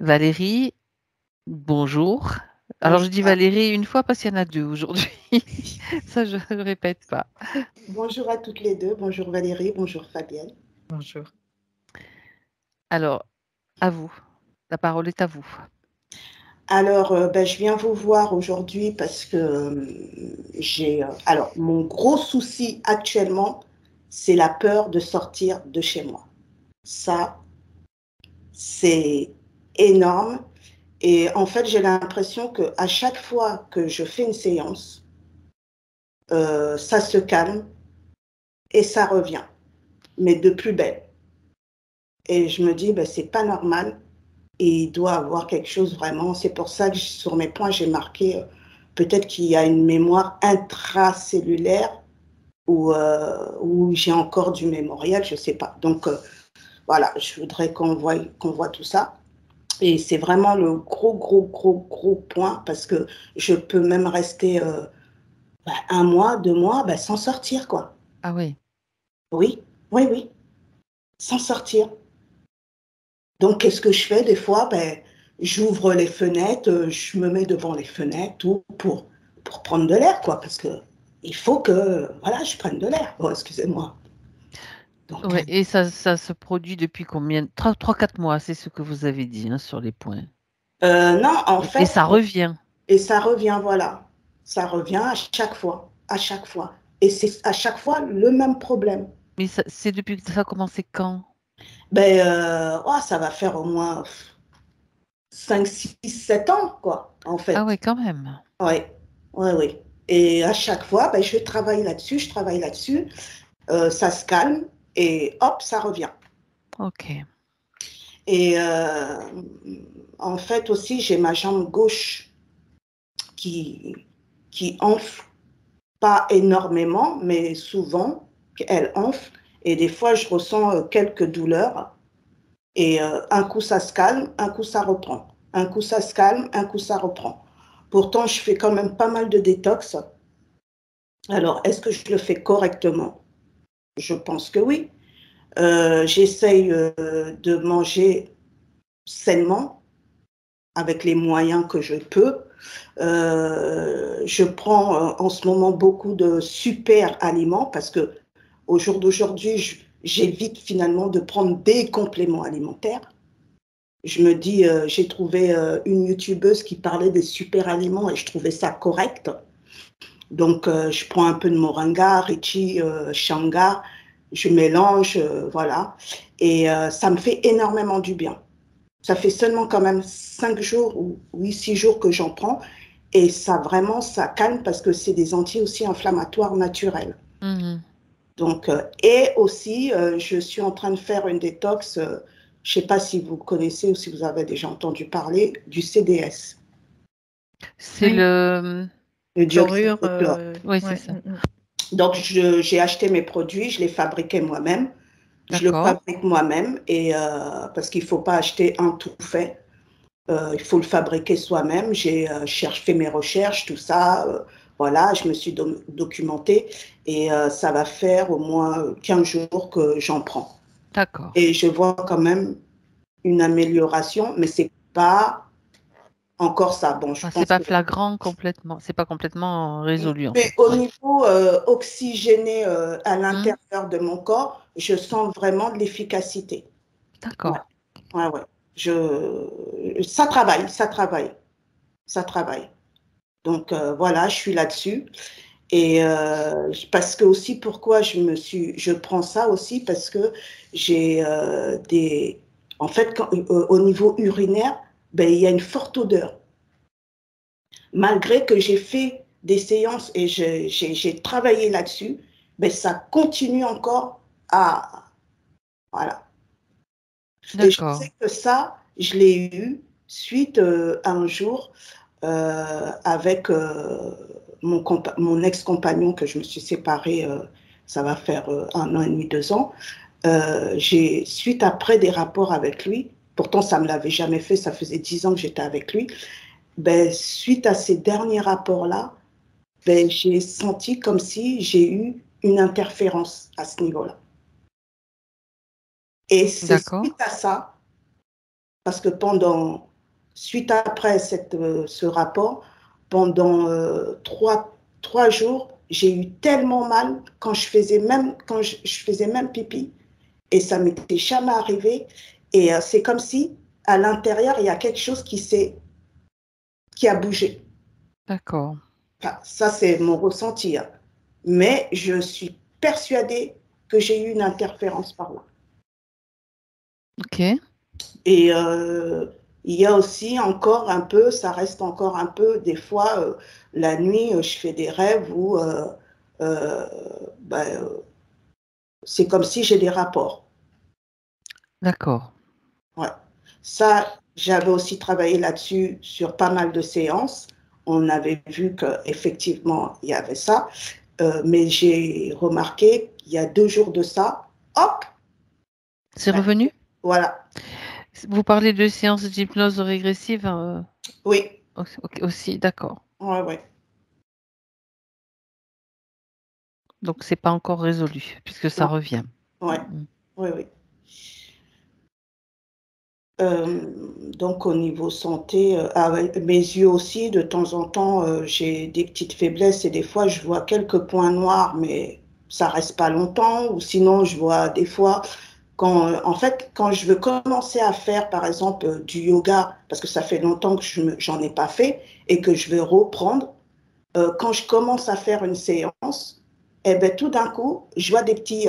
Valérie, bonjour. Alors je Bonjour, dis Valérie une fois parce qu'il y en a 2 aujourd'hui. Ça je ne répète pas. bonjour à toutes les deux. Bonjour Valérie, bonjour Fabienne. Bonjour. Alors, à vous. La parole est à vous. Alors, je viens vous voir aujourd'hui parce que alors, mon gros souci actuellement, c'est la peur de sortir de chez moi. Ça, c'est énorme. Et en fait, j'ai l'impression qu'à chaque fois que je fais une séance, ça se calme et ça revient, mais de plus belle. Et je me dis, c'est pas normal. Et il doit avoir quelque chose vraiment. C'est pour ça que sur mes points, j'ai marqué peut-être qu'il y a une mémoire intracellulaire ou j'ai encore du mémorial, je ne sais pas. Donc voilà, je voudrais qu'on voit tout ça. Et c'est vraiment le gros point parce que je peux même rester 1 mois, 2 mois sans sortir, quoi. Ah oui. Oui, oui, sans sortir. Donc, qu'est-ce que je fais des fois? J'ouvre les fenêtres, je me mets devant les fenêtres tout pour prendre de l'air, quoi, parce que il faut que, voilà, je prenne de l'air. Oh, excusez-moi. Donc, Ouais, et ça se produit depuis combien? 3-4 mois, c'est ce que vous avez dit, hein, sur les points. non, en Et fait, ça revient. et ça revient, voilà. Ça revient à chaque fois, à chaque fois. Et c'est à chaque fois le même problème. Mais c'est depuis que ça a commencé quand? Ça va faire au moins 5, 6, 7 ans, quoi, en Ah fait. ouais, quand même. Oui, oui. Et à chaque fois, je travaille là-dessus, ça se calme et hop, ça revient. Ok. Et en fait aussi, j'ai ma jambe gauche qui, qui enfle, pas énormément, mais souvent, elle enfle. Et des fois, je ressens quelques douleurs. Et un coup, ça se calme, un coup, ça reprend. Un coup, ça se calme, un coup, ça reprend. Pourtant, je fais quand même pas mal de détox. Alors, est-ce que je le fais correctement? Je pense que oui. J'essaye de manger sainement avec les moyens que je peux. Je prends en ce moment beaucoup de super aliments parce que au jour d'aujourd'hui, j'évite finalement de prendre des compléments alimentaires. Je me dis, j'ai trouvé une youtubeuse qui parlait des super aliments et je trouvais ça correct. Donc, je prends un peu de moringa, reishi, shanga, je mélange, voilà. Et ça me fait énormément du bien. Ça fait seulement quand même 5 jours ou oui, 6 jours que j'en prends. Et ça, vraiment, ça calme parce que c'est des aussi inflammatoires naturels. Mhm. Donc, et aussi, je suis en train de faire une détox, je ne sais pas si vous connaissez ou si vous avez déjà entendu parler du CDS, C'est Oui, le dioxyde chlorure, de chlore. Oui, c'est ouais, ça. Donc, j'ai acheté mes produits, je les fabriquais moi-même. Je le D'accord. fabrique moi-même et parce qu'il ne faut pas acheter un tout fait. Il faut le fabriquer soi-même. J'ai fait mes recherches, tout ça. Voilà, je me suis documentée et ça va faire au moins 15 jours que j'en prends. D'accord. Et je vois quand même une amélioration, mais c'est pas encore ça. Bon, je Enfin, c'est pense pas que flagrant complètement. C'est pas complètement résolu en mais fait. au niveau oxygéné à Hmm. l'intérieur de mon corps, je sens vraiment de l'efficacité. Ouais, D'accord. ouais. Ça travaille, ça travaille, ça travaille. Donc voilà, je suis là-dessus. Et parce que aussi, pourquoi je prends ça aussi parce que j'ai en fait, au niveau urinaire, il y a une forte odeur. Malgré que j'ai fait des séances et j'ai travaillé là-dessus, ça continue encore à, voilà. Et je D'accord. sais que ça, je l'ai eu suite à un jour avec mon ex-compagnon que je me suis séparée, ça va faire 1 an et demi, 2 ans. Suite après des rapports avec lui, pourtant ça ne me l'avait jamais fait, ça faisait 10 ans que j'étais avec lui, suite à ces derniers rapports-là, j'ai senti comme si j'ai eu une interférence à ce niveau-là. Et c'est D'accord. suite à ça, parce que pendant suite après ce rapport, pendant 3 jours, j'ai eu tellement mal quand je faisais même pipi, et ça m'était jamais arrivé. Et c'est comme si à l'intérieur il y a quelque chose qui a bougé. D'accord. Enfin, ça c'est mon ressenti, hein. Mais je suis persuadée que j'ai eu une interférence par là. Ok. Et il y a aussi encore un peu, ça reste encore un peu, des fois, la nuit, je fais des rêves où euh, ben, c'est comme si j'ai des rapports. D'accord. Ouais. Ça, j'avais aussi travaillé là-dessus sur pas mal de séances. On avait vu qu'effectivement, il y avait ça. Mais j'ai remarqué qu'il y a 2 jours de ça, hop, C'est ben, revenu? voilà. Vous parlez de séances d'hypnose régressive Oui, aussi, d'accord. ouais, ouais, Donc, c'est pas encore résolu, puisque ça non, revient. ouais, Mm. oui, oui. Donc au niveau santé, ouais, mes yeux aussi, de temps en temps, j'ai des petites faiblesses et des fois je vois quelques points noirs, mais ça reste pas longtemps. Ou sinon, je vois des fois en fait, quand je veux commencer à faire, par exemple, du yoga, parce que ça fait longtemps que j'en ai pas fait et que je veux reprendre, quand je commence à faire une séance, eh ben tout d'un coup, je vois des petits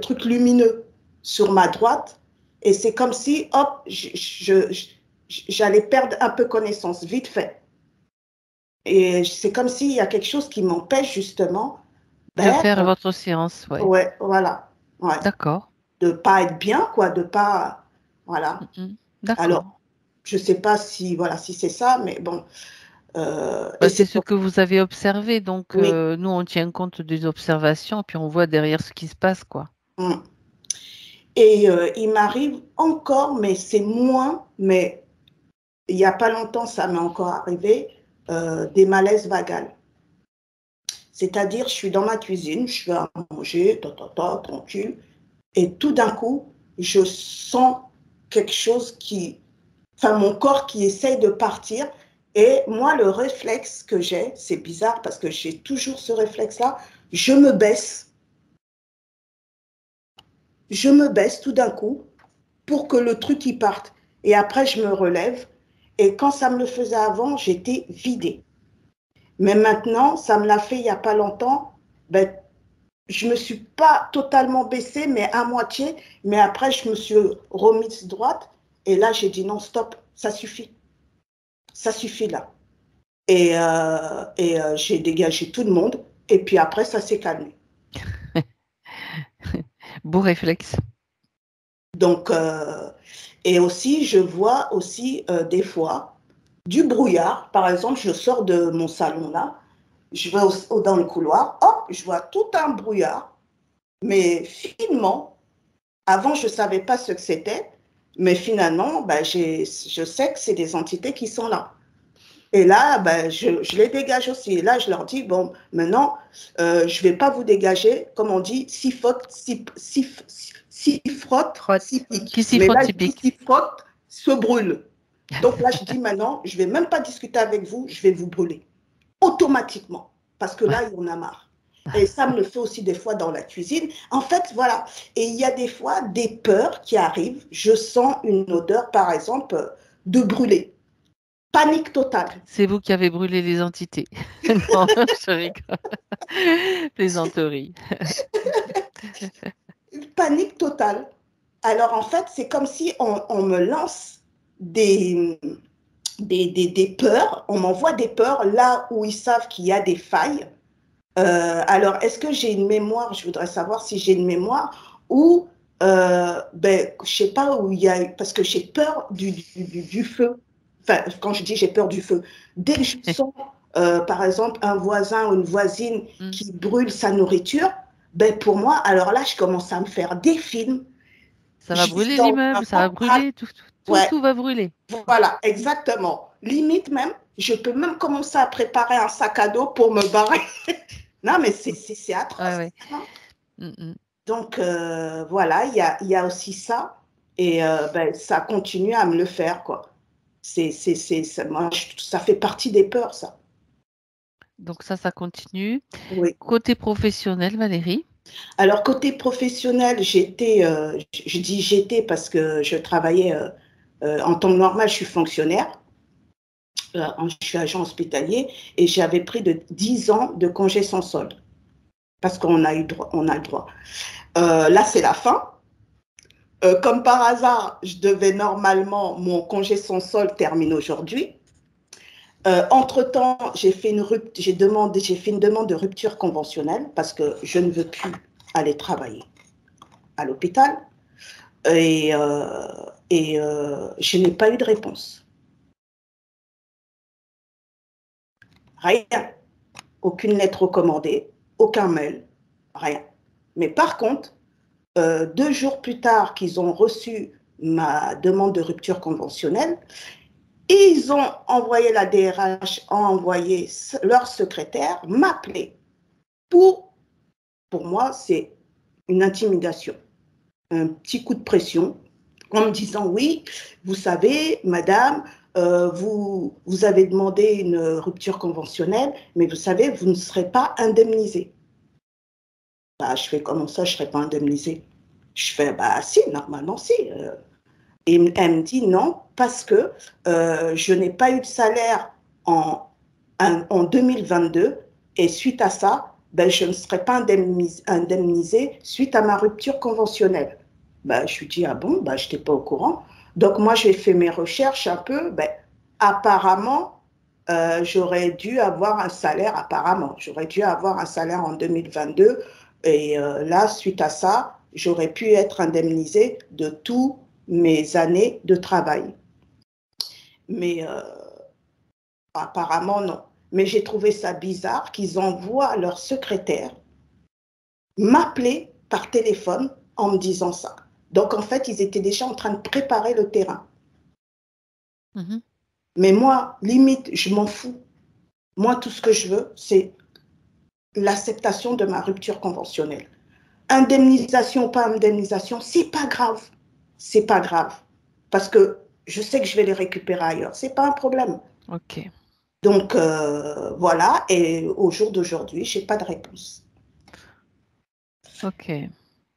trucs lumineux sur ma droite. Et c'est comme si, hop, j'allais perdre un peu connaissance, vite fait. Et c'est comme s'il y a quelque chose qui m'empêche justement, De ben, faire votre séance, ouais. ouais, voilà, ouais, D'accord. de pas être bien, quoi, de pas, Mm, voilà. mm. Alors, D'accord. je sais pas si, voilà, si c'est ça, mais bon, et Bah, c'est c'est ce que vous avez observé. Donc, oui. nous, on tient compte des observations, puis on voit derrière ce qui se passe, quoi. Mm. Et il m'arrive encore, mais c'est moins, mais il n'y a pas longtemps, ça m'est encore arrivé, des malaises vagales. C'est-à-dire, je suis dans ma cuisine, je fais à manger, tranquille, et tout d'un coup, je sens quelque chose enfin, mon corps qui essaye de partir. Et moi, le réflexe que j'ai, c'est bizarre parce que j'ai toujours ce réflexe-là, je me baisse, je me baisse tout d'un coup pour que le truc y parte. Et après, je me relève. Et quand ça me le faisait avant, j'étais vidée. Mais maintenant, ça me l'a fait il n'y a pas longtemps. Ben, je ne me suis pas totalement baissée, mais à moitié. Mais après, je me suis remise droite. Et là, j'ai dit non, stop, ça suffit. Ça suffit là. Et j'ai dégagé tout le monde. Et puis après, ça s'est calmé. Beau réflexe. Donc, et aussi, je vois aussi des fois du brouillard. Par exemple, je sors de mon salon là, je vais dans le couloir, hop, je vois tout un brouillard, mais finement. Avant, je ne savais pas ce que c'était, mais finalement, ben, je sais que c'est des entités qui sont là. Et là, ben, je les dégage aussi. Et là, je leur dis, bon, maintenant, je ne vais pas vous dégager, comme on dit, si frotte, si Frotte. pique. Qui s'y Mais frotte, là, je dis, typique. si frotte, se brûle. Donc là, je dis maintenant, je ne vais même pas discuter avec vous, je vais vous brûler. Automatiquement. Parce que là, il y en a marre. Et ça me le fait aussi des fois dans la cuisine. En fait, voilà. Et il y a des fois des peurs qui arrivent. Je sens une odeur, par exemple, de brûler. Panique totale. C'est vous qui avez brûlé les entités. Non, je rigole. Plaisanterie. Panique totale. Alors en fait, c'est comme si on me lance des peurs, on m'envoie des peurs là où ils savent qu'il y a des failles. Alors, est-ce que j'ai une mémoire? Je voudrais savoir si j'ai une mémoire ou, ben, je sais pas où il y a, parce que j'ai peur du feu. Enfin, quand je dis j'ai peur du feu, dès que je sens, par exemple, un voisin ou une voisine Mm. qui brûle sa nourriture, ben pour moi, alors là, je commence à me faire des films. Ça va Je vis brûler dans un l'immeuble, ça va monde parallèle. brûler, Ouais, tout va brûler. voilà, exactement. Limite même, je peux même commencer à préparer un sac à dos pour me barrer. Non, mais c'est Ouais, atroce, ouais. hein. Mm, mm. Donc, voilà, il y a aussi ça. Et ben, ça continue à me le faire, quoi. Moi, ça fait partie des peurs, ça. Donc ça continue. Oui. Côté professionnel, Valérie? Alors, côté professionnel, je dis j'étais parce que je travaillais en temps normal, je suis fonctionnaire, je suis agent hospitalier et j'avais pris de 10 ans de congé sans solde parce qu'on a eu droit, on a le droit. Là, c'est la fin. Comme par hasard, je devais normalement, mon congé sans solde termine aujourd'hui. Entre-temps, j'ai fait une demande de rupture conventionnelle parce que je ne veux plus aller travailler à l'hôpital et, je n'ai pas eu de réponse. Rien. Aucune lettre recommandée, aucun mail, rien. Mais par contre, 2 jours plus tard qu'ils ont reçu ma demande de rupture conventionnelle, ils ont envoyé, la DRH a envoyé leur secrétaire m'appeler pour moi, c'est une intimidation, un petit coup de pression en me disant oui, vous savez, madame, vous avez demandé une rupture conventionnelle, mais vous savez, vous ne serez pas indemnisée. Bah, je fais comment ça, je ne serai pas indemnisée? Je fais, bah si, normalement si. Et elle me dit non, parce que je n'ai pas eu de salaire en 2022 et suite à ça, ben, je ne serai pas indemnisée suite à ma rupture conventionnelle. Ben, je lui dis, ah bon, ben, je n'étais pas au courant. Donc moi, j'ai fait mes recherches un peu. Ben, apparemment, j'aurais dû avoir un salaire, j'aurais dû avoir un salaire en 2022. Et là, suite à ça, j'aurais pu être indemnisée de tous mes années de travail. Mais apparemment, non. Mais j'ai trouvé ça bizarre qu'ils envoient leur secrétaire m'appeler par téléphone en me disant ça. Donc, en fait, ils étaient déjà en train de préparer le terrain. Mmh. Mais moi, limite, je m'en fous. Moi, tout ce que je veux, c'est l'acceptation de ma rupture conventionnelle. Indemnisation, pas indemnisation, c'est pas grave. C'est pas grave. Parce que je sais que je vais les récupérer ailleurs. C'est pas un problème. OK. Donc, voilà. Et au jour d'aujourd'hui, je n'ai pas de réponse. OK.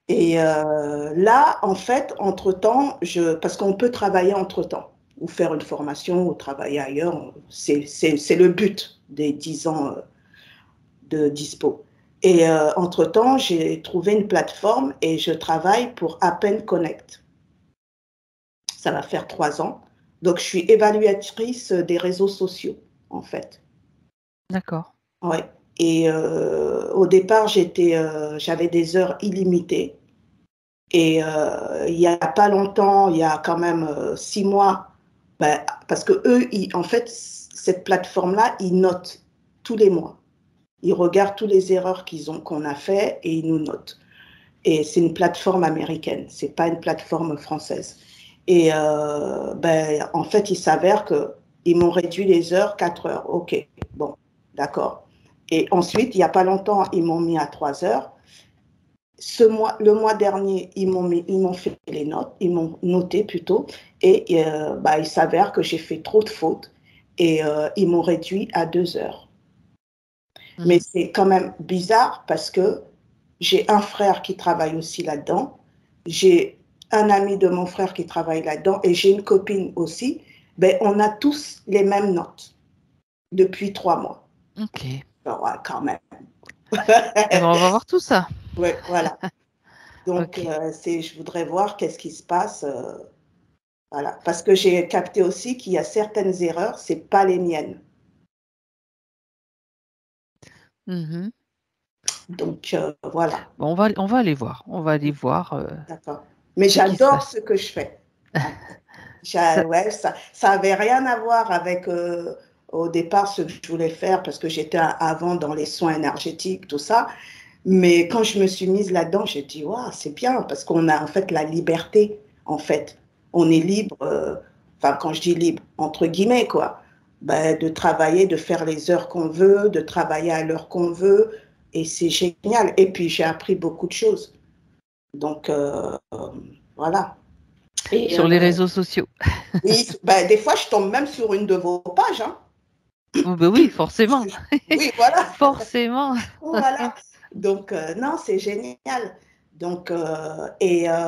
Et là, en fait, entre-temps, parce qu'on peut travailler entre-temps, ou faire une formation, ou travailler ailleurs. C'est le but des 10 ans de dispo. Et entre-temps, j'ai trouvé une plateforme et je travaille pour Appen Connect. Ça va faire 3 ans. Donc, je suis évaluatrice des réseaux sociaux, en fait. D'accord. Ouais. Et au départ, j'avais des heures illimitées. Et il n'y a pas longtemps, il y a quand même 6 mois, ben, parce que eux, en fait, cette plateforme-là, ils notent tous les mois. Ils regardent toutes les erreurs qu'on a fait et ils nous notent. Et c'est une plateforme américaine, c'est pas une plateforme française. Et ben, en fait, il s'avère qu'ils m'ont réduit les heures 4 heures. OK, bon, d'accord. Et ensuite, il n'y a pas longtemps, ils m'ont mis à 3 heures. Le mois dernier, ils m'ont fait les notes, ils m'ont noté plutôt, et bah, il s'avère que j'ai fait trop de fautes et ils m'ont réduit à 2 heures. Mais Mmh. c'est quand même bizarre parce que j'ai un frère qui travaille aussi là-dedans, j'ai un ami de mon frère qui travaille là-dedans et j'ai une copine aussi. Ben, on a tous les mêmes notes depuis 3 mois. OK. Alors, ouais, quand même. Eh ben, on va voir tout ça. Ouais, voilà. Donc, OK. je voudrais voir qu'est-ce qui se passe. Voilà. Parce que j'ai capté aussi qu'il y a certaines erreurs, ce n'est pas les miennes. Mmh. Donc, voilà. Bon, on va aller voir. On va aller voir, D'accord. Mais ce qui se j'adore passe. ce que je fais. En fait. Ça Ouais, ça avait rien à voir avec au départ ce que je voulais faire parce que j'étais avant dans les soins énergétiques, tout ça. Mais quand je me suis mise là-dedans, j'ai dit, waouh, c'est bien parce qu'on a en fait la liberté, en fait. On est libre, enfin, quand je dis libre, entre guillemets, quoi, ben, de travailler, de faire les heures qu'on veut, de travailler à l'heure qu'on veut. Et c'est génial. Et puis, j'ai appris beaucoup de choses. Donc, voilà. Et Sur les réseaux sociaux. oui, ben, des fois, je tombe même sur une de vos pages. Hein. Oh, ben oui, forcément. Oui, voilà. Forcément. Voilà. Donc, non, c'est génial. Donc,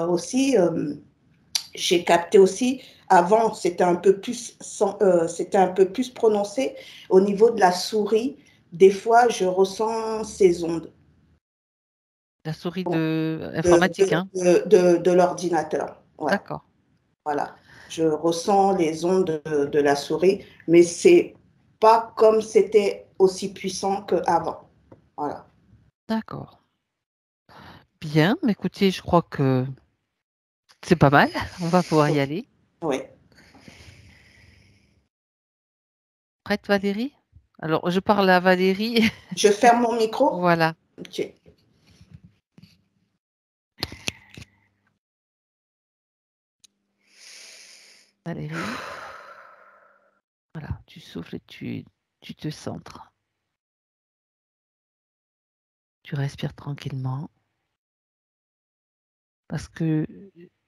aussi, j'ai capté aussi, avant, c'était un peu plus prononcé au niveau de la souris. Des fois, je ressens ces ondes La souris bon, de, informatique, hein. de l'ordinateur. Ouais, D'accord. voilà. Je ressens les ondes de la souris, mais c'est pas comme c'était aussi puissant qu'avant. Voilà. D'accord. Bien, mais écoutez, je crois que c'est pas mal. On va pouvoir y aller. Oui. Prête, Valérie? Alors, je parle à Valérie. Je ferme mon micro. Voilà. Ok. Valérie. Voilà, tu souffles et tu te centres. Tu respires tranquillement. Parce que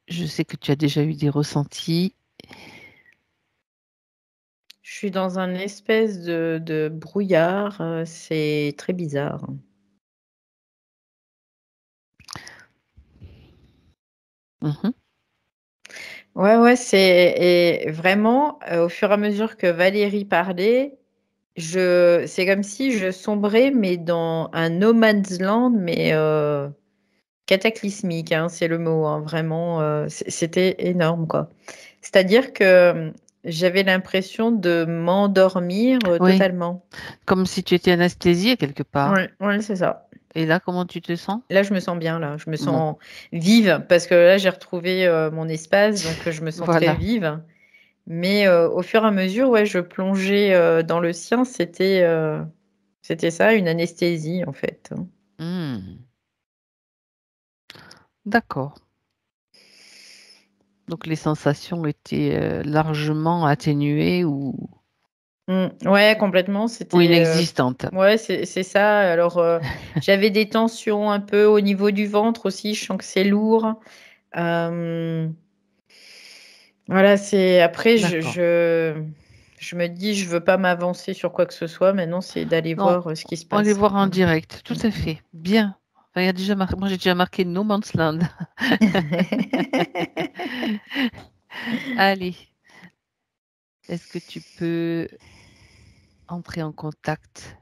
je sais que tu as déjà eu des ressentis. Je suis dans un espèce de brouillard, c'est très bizarre. Mhm. Ouais, et vraiment, au fur et à mesure que Valérie parlait, c'est comme si je sombrais, mais dans un no man's land, mais cataclysmique, hein, c'est le mot, hein, vraiment, c'était énorme, quoi. C'est-à-dire que j'avais l'impression de m'endormir Oui, totalement. comme si tu étais anesthésiée quelque part. Ouais, c'est ça. Et là, comment tu te sens? Là, je me sens bien, là. Je me Bon, sens vive parce que là, j'ai retrouvé mon espace, donc je me sens très voilà. vive. Mais au fur et à mesure, ouais, je plongeais dans le sien. C'était ça, une anesthésie, en fait. Hmm. D'accord. Donc les sensations étaient largement atténuées Ouais, complètement. ou C'était, inexistantes. ouais, c'est ça. Alors, j'avais des tensions un peu au niveau du ventre aussi. Je sens que c'est lourd. Euh, Voilà, c'est après, D'accord. je me dis, je veux pas m'avancer sur quoi que ce soit. Maintenant, c'est d'aller Non, voir ce qui se on va les passe. voir en Voilà. direct. Tout Mm, à mm. fait. Bien. Enfin, il y a déjà moi, j'ai déjà marqué No Man's Land. Allez, est-ce que tu peux entrer en contact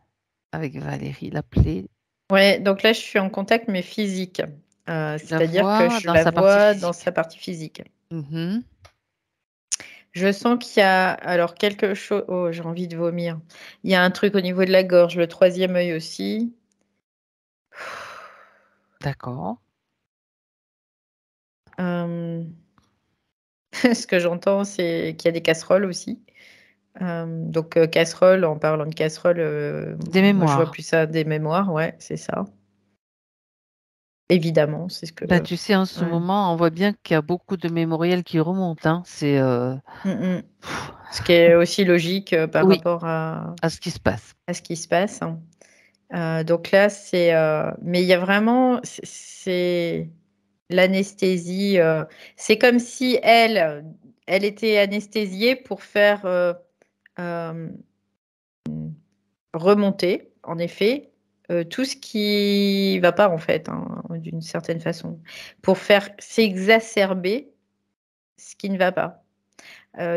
avec Valérie, l'appeler? Ouais, donc là, je suis en contact, mais physique. Tu la C'est-à-dire que vois je dans la sa partie vois dans physique. sa partie physique. Mhm. Je sens qu'il y a alors quelque chose. Oh, j'ai envie de vomir. Il y a un truc au niveau de la gorge, le troisième œil aussi. D'accord. Euh, Ce que j'entends, c'est qu'il y a des casseroles aussi. Donc, casserole, en parlant de casserole, Des moi, je vois mémoires. plus ça des mémoires, ouais, c'est ça. Évidemment, c'est ce que. Bah, tu sais, en ce Ouais. moment, on voit bien qu'il y a beaucoup de mémoriels qui remontent, hein. C'est Mm, mm. Ce qui est aussi logique par oui, rapport à à ce qui se passe. ce qui se passe. Donc là, c'est. Mais il y a vraiment. C'est l'anesthésie. C'est comme si elle était anesthésiée pour faire euh, remonter, en effet, tout ce qui va pas, en fait, hein, d'une certaine façon, pour faire s'exacerber ce qui ne va pas.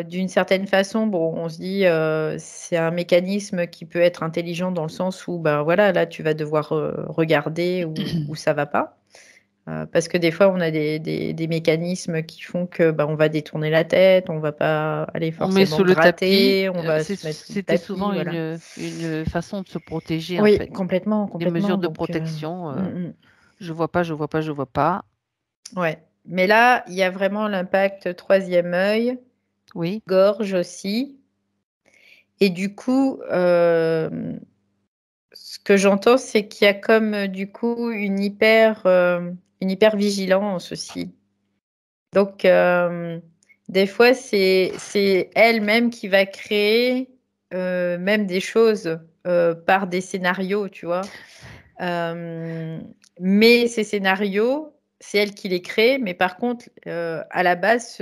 D'une certaine façon, bon, on se dit, c'est un mécanisme qui peut être intelligent dans le sens où, ben voilà, là, tu vas devoir regarder où ça va pas. Parce que des fois, on a des mécanismes qui font que ben, on va détourner la tête, on va pas aller On met forcément sous le tapis. gratter, on va se mettre sous le C'était souvent tapis, voilà. une façon de se protéger, en Oui, fait. complètement, Des mesures complètement. de Donc, protection. mm, mm. Je vois pas, je vois pas, je vois pas. Ouais. Mais là, il y a vraiment l'impact troisième œil, Oui, gorge aussi. Et du coup, ce que j'entends, c'est qu'il y a comme du coup une hyper vigilance aussi. Donc, des fois, c'est elle-même qui va créer même des choses par des scénarios, tu vois. Mais ces scénarios, c'est elle qui les crée, mais par contre, à la base,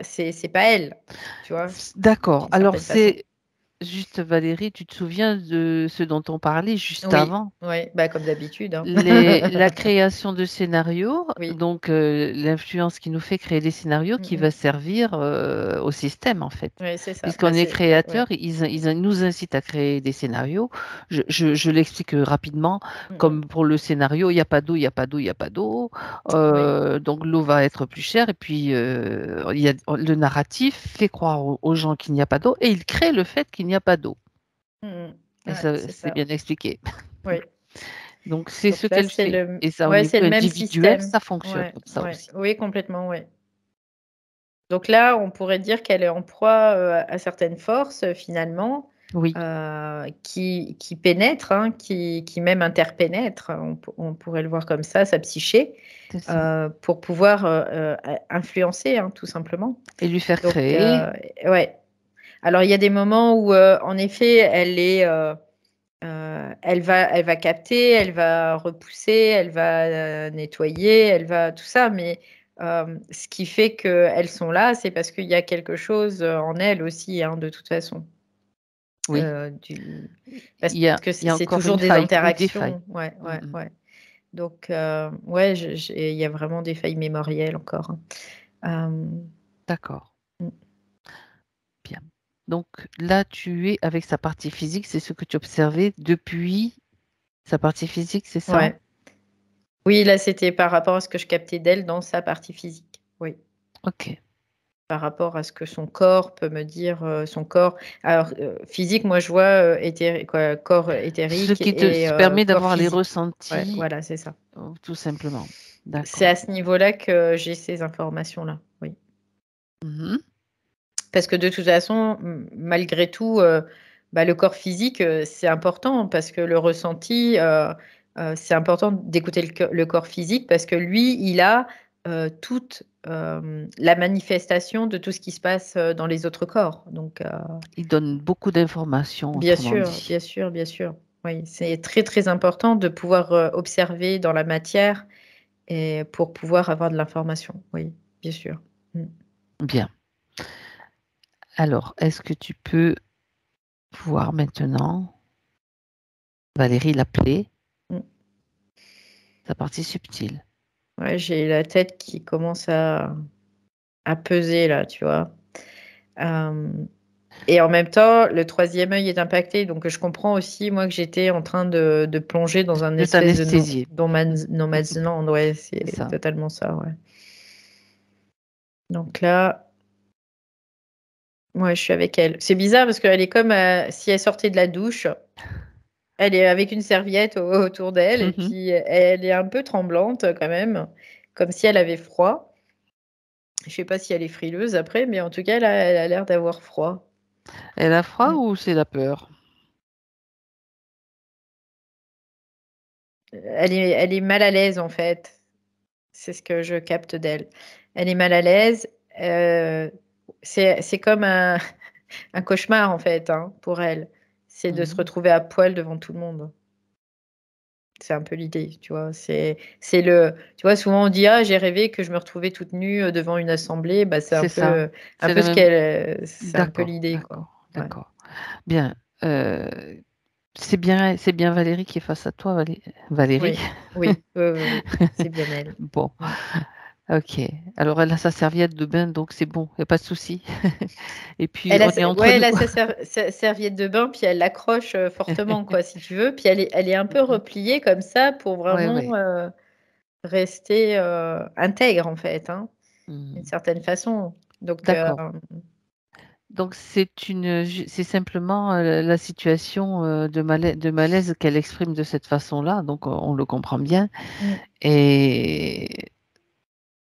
c'est pas elle, tu vois, D'accord. d'une Alors, certaine façon. c'est juste, Valérie, tu te souviens de ce dont on parlait juste Oui, avant? ouais, bah, comme d'habitude, hein. La création de scénarios, Oui, donc l'influence qui nous fait créer des scénarios qui va servir au système en fait. ouais, c'est ça. Puisqu'on est Ouais, créateur, ils nous incitent à créer des scénarios. Je l'explique rapidement, comme pour le scénario, il n'y a pas d'eau, il n'y a pas d'eau, il n'y a pas d'eau. Donc l'eau va être plus chère et puis le narratif fait croire aux gens qu'il n'y a pas d'eau et il crée le fait qu'il n'y a pas d'eau. Et Ouais, ça, c'est c'est ça. bien expliqué. Oui. Donc, c'est Donc ce là, qu'elle fait. Et ça, au ouais, niveau c'est le même individuel, système. ça fonctionne Ouais, comme ça ouais. aussi. Oui, complètement, ouais. Donc là, on pourrait dire qu'elle est en proie à certaines forces, finalement, Oui, qui pénètrent, hein, qui même interpénètrent, on pourrait le voir comme ça, sa psyché, c'est ça. pour pouvoir influencer, hein, tout simplement. Et lui faire Donc, créer. ouais. Alors, il y a des moments où, en effet, elle va capter, elle va repousser, elle va nettoyer, elle va tout ça, mais ce qui fait qu'elles sont là, c'est parce qu'il y a quelque chose en elles aussi, hein, de toute façon. Oui, Parce que il y a c'est encore toujours une des faille ou des failles. interactions. Ouais, Mm, ouais, mm. ouais. Donc, ouais, il y a vraiment des failles mémorielles encore, hein. D'accord. Mm. Bien. Donc, là, tu es avec sa partie physique. C'est ce que tu observais depuis sa partie physique, c'est ça? Ouais. Oui, là, c'était par rapport à ce que je captais d'elle dans sa partie physique. Oui. Ok. Par rapport à ce que son corps peut me dire, son corps. Alors, physique, moi, je vois corps Ce éthérique qui te et permet corps d'avoir les physique. Ouais, ressentis, voilà, c'est ça. tout simplement. C'est D'accord. à ce niveau-là que j'ai ces informations-là, oui. Mhm. Parce que de toute façon, malgré tout, bah, le corps physique, c'est important parce que le ressenti, c'est important d'écouter le corps physique parce que lui, il a toute la manifestation de tout ce qui se passe dans les autres corps. Donc, Il donne beaucoup d'informations, bien autrement sûr, dit. bien sûr, bien sûr. Oui, c'est très, très important de pouvoir observer dans la matière et pour pouvoir avoir de l'information. Oui, bien sûr. Mm. Bien. Alors, est-ce que tu peux voir maintenant Valérie l'appeler, Mm. sa partie subtile? Ouais, j'ai la tête qui commence à peser là, tu vois? Hem Et en même temps, le troisième œil est impacté, donc je comprends aussi, moi, que j'étais en train de plonger dans un De espèce de t'anesthésier, no man's land. Ouais, c'est c'est ça. totalement ça, ouais. Donc là, ouais, je suis avec elle. C'est bizarre parce qu'elle est comme, si elle sortait de la douche. Elle est avec une serviette autour d'elle et Mhm. puis elle est un peu tremblante quand même, comme si elle avait froid. Je sais pas si elle est frileuse après, mais en tout cas, là, elle a l'air d'avoir froid. Elle a froid Mmh. ou c'est la peur? Elle est mal à l'aise, en fait. C'est ce que je capte d'elle. Elle est mal à l'aise, heu, c'est comme un cauchemar, en fait, hein, pour elle. C'est de se Mhm. retrouver à poil devant tout le monde. C'est un peu l'idée, tu vois? Tu vois, souvent on dit: «Ah, j'ai rêvé que je me retrouvais toute nue, devant une assemblée». Bah, C'est ça. un C'est peu le ce même. qu'elle, c'est un peu D'accord, l'idée, quoi. d'accord, Ouais. d'accord. Bien. euh, c'est bien Valérie qui est face à toi, Valérie. Oui, oui, oui, oui, oui, c'est bien elle. Bon, Mmh. ok. Alors elle a sa serviette de bain, donc c'est bon, il n'y a pas de souci. Et puis Elle a on sa est entre Ouais, elle nous. a sa serviette de bain, puis elle l'accroche, fortement, quoi, si tu veux. Puis elle est un peu Mhm. repliée comme ça pour Ouais, vraiment, ouais. rester, intègre, en fait, hein, d'une Mhm. certaine façon. Donc, D'accord. Donc c'est simplement la situation de malaise qu'elle exprime de cette façon-là, donc on le comprend bien. mmh. Et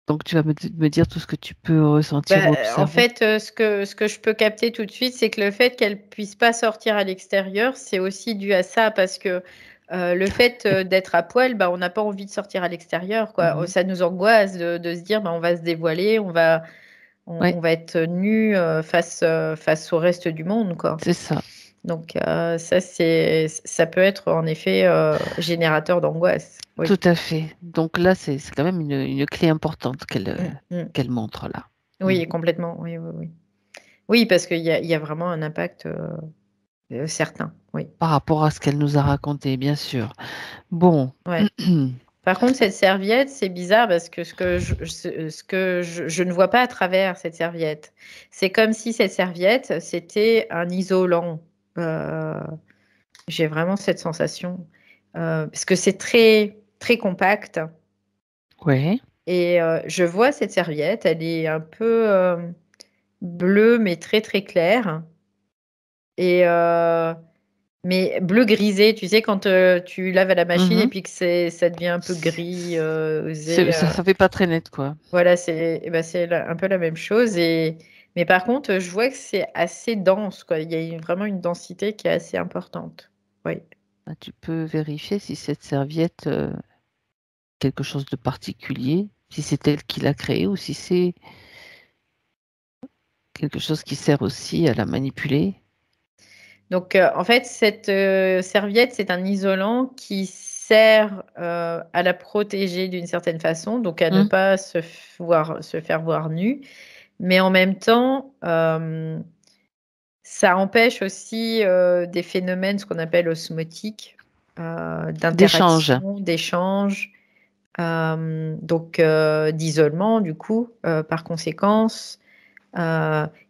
donc tu vas me dire tout ce que tu peux ressentir ou Bah, en observer. fait, ce que je peux capter tout de suite, c'est que le fait qu'elle puisse pas sortir à l'extérieur, c'est aussi dû à ça parce que, le fait, d'être à poil, bah, on n'a pas envie de sortir à l'extérieur, quoi. Mhm. Ça nous angoisse de se dire: «Bah, on va se dévoiler, on Oui, on va être nus, face au reste du monde», quoi. c'est ça. Donc, ça peut être en effet générateur d'angoisse. Oui. Tout à fait. Donc là, c'est quand même une clé importante qu'elle montre là. Oui, complètement. Oui, oui, oui. Oui, parce qu'il y a vraiment un impact certain. Oui. Par rapport à ce qu'elle nous a raconté, bien sûr. Bon. Ouais. Par contre, cette serviette, c'est bizarre parce que ce que je ne vois pas à travers cette serviette. C'est comme si cette serviette, c'était un isolant. J'ai vraiment cette sensation. Parce que c'est très, très compact. Ouais. Et je vois cette serviette, elle est un peu bleue, mais très, très claire. Et mais bleu grisé, tu sais, quand tu laves à la machine et puis que ça devient un peu gris. Ça fait pas très net, quoi. Voilà, c'est un peu la même chose. Mais par contre, je vois que c'est assez dense, quoi. Il y a vraiment une densité qui est assez importante. Oui. Ah, tu peux vérifier si cette serviette quelque chose de particulier, si c'est elle qui l'a créée ou si c'est quelque chose qui sert aussi à la manipuler. Donc, en fait, cette serviette, c'est un isolant qui sert à la protéger d'une certaine façon, donc à ne pas se faire voir nue. Mais en même temps, ça empêche aussi des phénomènes, ce qu'on appelle osmotiques, d'interaction, d'échange, donc d'isolement, du coup, par conséquence.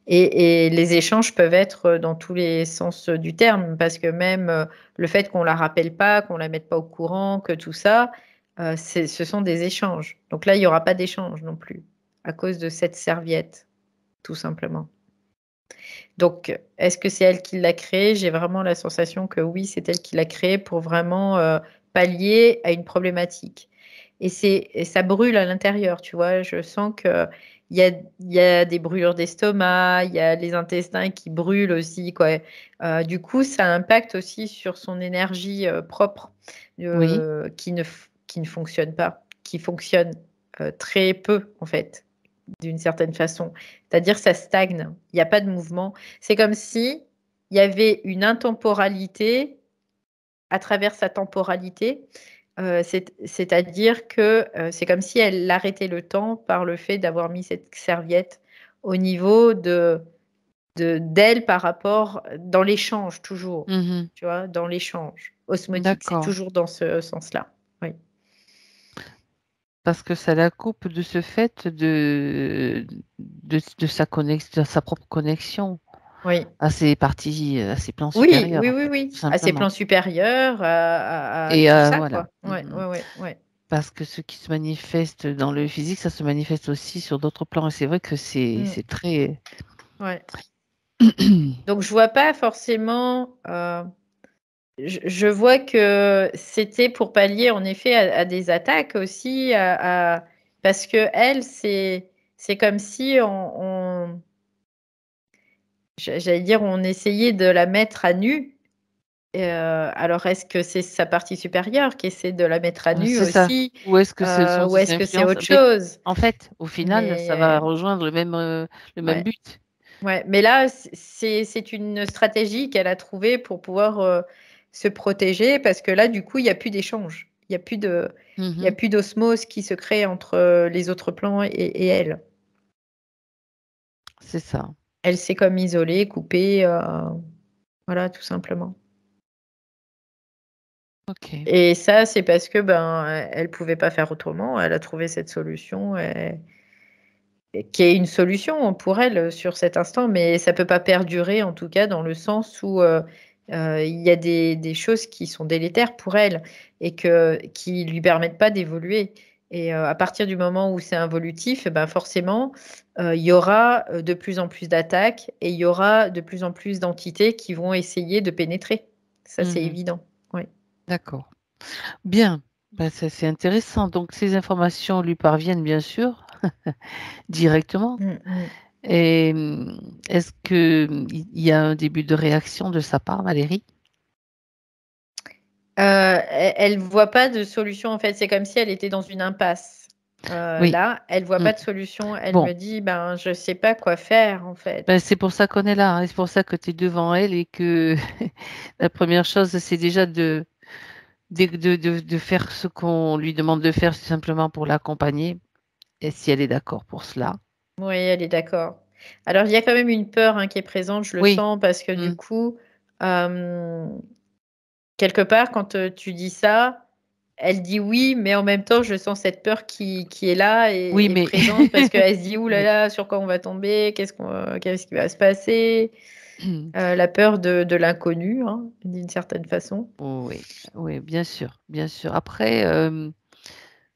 Et les échanges peuvent être dans tous les sens du terme, parce que même le fait qu'on la rappelle pas, qu'on la mette pas au courant, que tout ça, ce sont des échanges. Donc là, il n'y aura pas d'échange non plus, à cause de cette serviette, tout simplement. Donc, est-ce que c'est elle qui l'a créée? J'ai vraiment la sensation que oui, c'est elle qui l'a créée pour vraiment pallier à une problématique. Et ça brûle à l'intérieur, tu vois. Je sens que il y a des brûlures d'estomac, il y a les intestins qui brûlent aussi, quoi. Du coup, ça impacte aussi sur son énergie propre Oui. qui ne fonctionne pas, qui fonctionne très peu, en fait, d'une certaine façon. C'est-à-dire ça stagne, il n'y a pas de mouvement. C'est comme si il y avait une intemporalité à travers sa temporalité. C'est-à-dire que c'est comme si elle arrêtait le temps par le fait d'avoir mis cette serviette au niveau d'elle par rapport dans l'échange toujours, tu vois, dans l'échange osmotique. C'est D'accord. toujours dans ce sens-là. Oui. Parce que ça la coupe de ce fait de sa propre connexion Oui. à ses parties, à ses plans Oui, supérieurs, oui, en oui, fait, oui. tout À ses simplement. plans supérieurs, à Et tout ça, voilà. quoi. Ouais, ouais, ouais, ouais. Parce que ce qui se manifeste dans le physique, ça se manifeste aussi sur d'autres plans. Et c'est vrai que c'est très. Ouais. Donc, je vois pas forcément. Je vois que c'était pour pallier en effet à des attaques aussi, parce que elle, c'est comme si j'allais dire, on essayait de la mettre à nu. Alors, est-ce que c'est sa partie supérieure qui essaie de la mettre à nu C'est ça. aussi, Ou est-ce que ce sont ou ces est-ce que c'est influences? autre Mais chose? en fait, au final, ça va Mais rejoindre le même ouais. but. Ouais, mais là, c'est une stratégie qu'elle a trouvée pour pouvoir se protéger parce que là, du coup, il n'y a plus d'échange. Il y a plus d'osmose qui se crée entre les autres plans et elle. C'est ça. Elle s'est comme isolée, coupée, voilà, tout simplement. Ok. Et ça, c'est parce que elle pouvait pas faire autrement. Elle a trouvé cette solution qui est une solution pour elle sur cet instant, mais ça peut pas perdurer en tout cas dans le sens où il y a des choses qui sont délétères pour elle et qui lui permettent pas d'évoluer. Et à partir du moment où c'est involutif, ben forcément, il y aura de plus en plus d'attaques et il y aura de plus en plus d'entités qui vont essayer de pénétrer. Ça, c'est évident. Oui. D'accord. Bien. Ben, c'est intéressant. Donc, ces informations lui parviennent bien sûr directement. Et est-ce qu'il y a un début de réaction de sa part, Valérie? Elle ne voit pas de solution en fait. C'est comme si elle était dans une impasse. Oui. Là, elle voit Mm. pas de solution. Elle Bon, me dit, ben, je sais pas quoi faire, en fait. ben, c'est pour ça qu'on est là, hein, et c'est pour ça que tu es devant elle et que la première chose, c'est déjà de faire ce qu'on lui demande de faire, c'est simplement pour l'accompagner, et si elle est d'accord pour cela. Oui, elle est d'accord. Alors, il y a quand même une peur, hein, qui est présente, je le Oui. sens, parce que du Mm. coup, quelque part, quand tu dis ça, elle dit oui, mais en même temps, je sens cette peur qui est là Oui, et mais présente, parce qu'elle se dit, ouh là oui. là, sur quoi on va tomber, qu'est-ce qui va se passer? La peur de l'inconnu, hein, d'une certaine façon. Oui, oui, bien sûr, bien sûr. Après,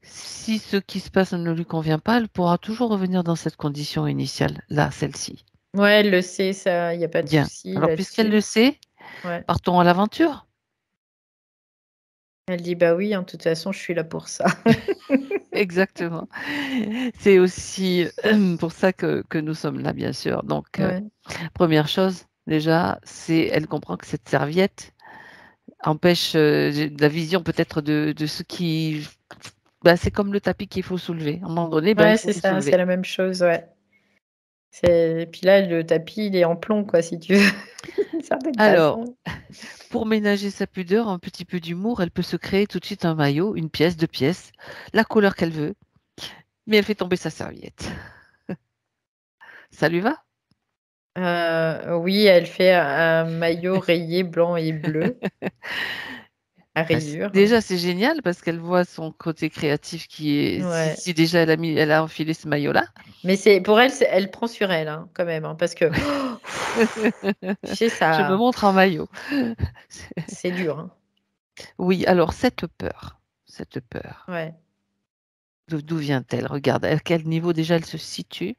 si ce qui se passe ne lui convient pas, elle pourra toujours revenir dans cette condition initiale, là, celle-ci. Ouais, elle le sait, ça, il n'y a pas de Bien. souci Alors, puisqu'elle là-dessus. le sait, Ouais. partons à l'aventure. Elle dit, bah oui, hein, de toute façon, je suis là pour ça. Exactement. C'est aussi pour ça que nous sommes là, bien sûr. Donc, Ouais. première chose, déjà, c'est elle comprend que cette serviette empêche la vision peut-être de ce qui... Ben, c'est comme le tapis qu'il faut soulever. À un moment donné, ben, il Ouais, faut c'est le ça, c'est soulever. la même chose, ouais. Et puis là, le tapis, il est en plomb, quoi, si tu veux, d'une certaine Alors, façon. pour ménager sa pudeur, un petit peu d'humour, elle peut se créer tout de suite un maillot, une pièce, deux pièces, la couleur qu'elle veut, mais elle fait tomber sa serviette. Ça lui va? Oui, elle fait un maillot rayé blanc et bleu à Ben, rayures. déjà, c'est génial parce qu'elle voit son côté créatif qui est. Si, Ouais. si déjà elle a enfilé ce maillot-là. Mais pour elle, elle prend sur elle, hein, quand même, hein, parce que tu sais, Je me ça, montre en maillot. c'est dur, hein. Oui, alors cette peur, Ouais. d'où vient-elle? Regarde, à quel niveau déjà elle se situe?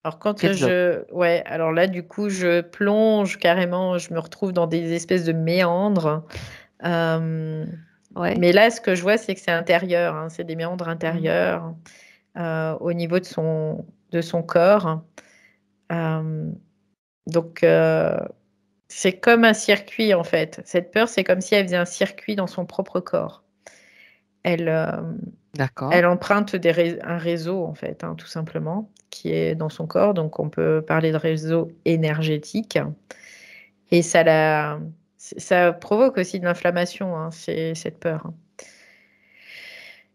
Alors quand Quelle zone? ouais, alors là, du coup, je plonge carrément, je me retrouve dans des espèces de méandres. Euh, Ouais. mais là, ce que je vois, c'est que c'est intérieur, hein, c'est des méandres Mhm. intérieurs au niveau de son corps. Euh, donc, c'est comme un circuit, en fait. Cette peur, c'est comme si elle faisait un circuit dans son propre corps. Elle, D'accord. elle emprunte un réseau, en fait, hein, tout simplement, qui est dans son corps. Donc, on peut parler de réseau énergétique. Et ça provoque aussi de l'inflammation, hein, cette peur, hein.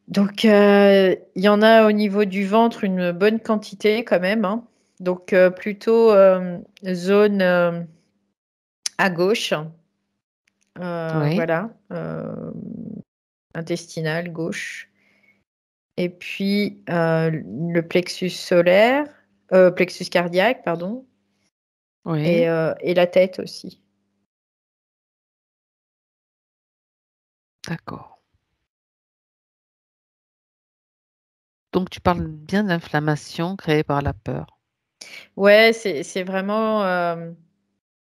Donc, il y en a au niveau du ventre une bonne quantité quand même, hein. Donc, plutôt zone à gauche, Oui. voilà, intestinale gauche. Et puis, le plexus solaire, plexus cardiaque, pardon, Oui. et la tête aussi. D'accord. Donc tu parles bien d'inflammation créée par la peur. Ouais, c'est vraiment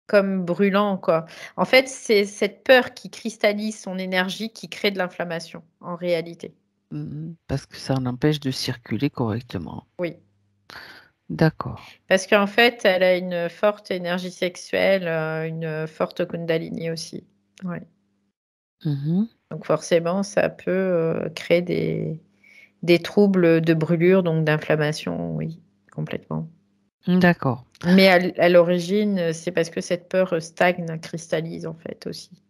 comme brûlant, quoi. En fait, c'est cette peur qui cristallise son énergie qui crée de l'inflammation, en réalité. Mhm. Parce que ça en empêche de circuler correctement. Oui. D'accord. Parce qu'en fait, elle a une forte énergie sexuelle, une forte Kundalini aussi. Ouais. Mhm. Donc forcément, ça peut créer des troubles de brûlure, donc d'inflammation, oui, complètement. D'accord. Mais à l'origine, c'est parce que cette peur stagne, cristallise en fait aussi.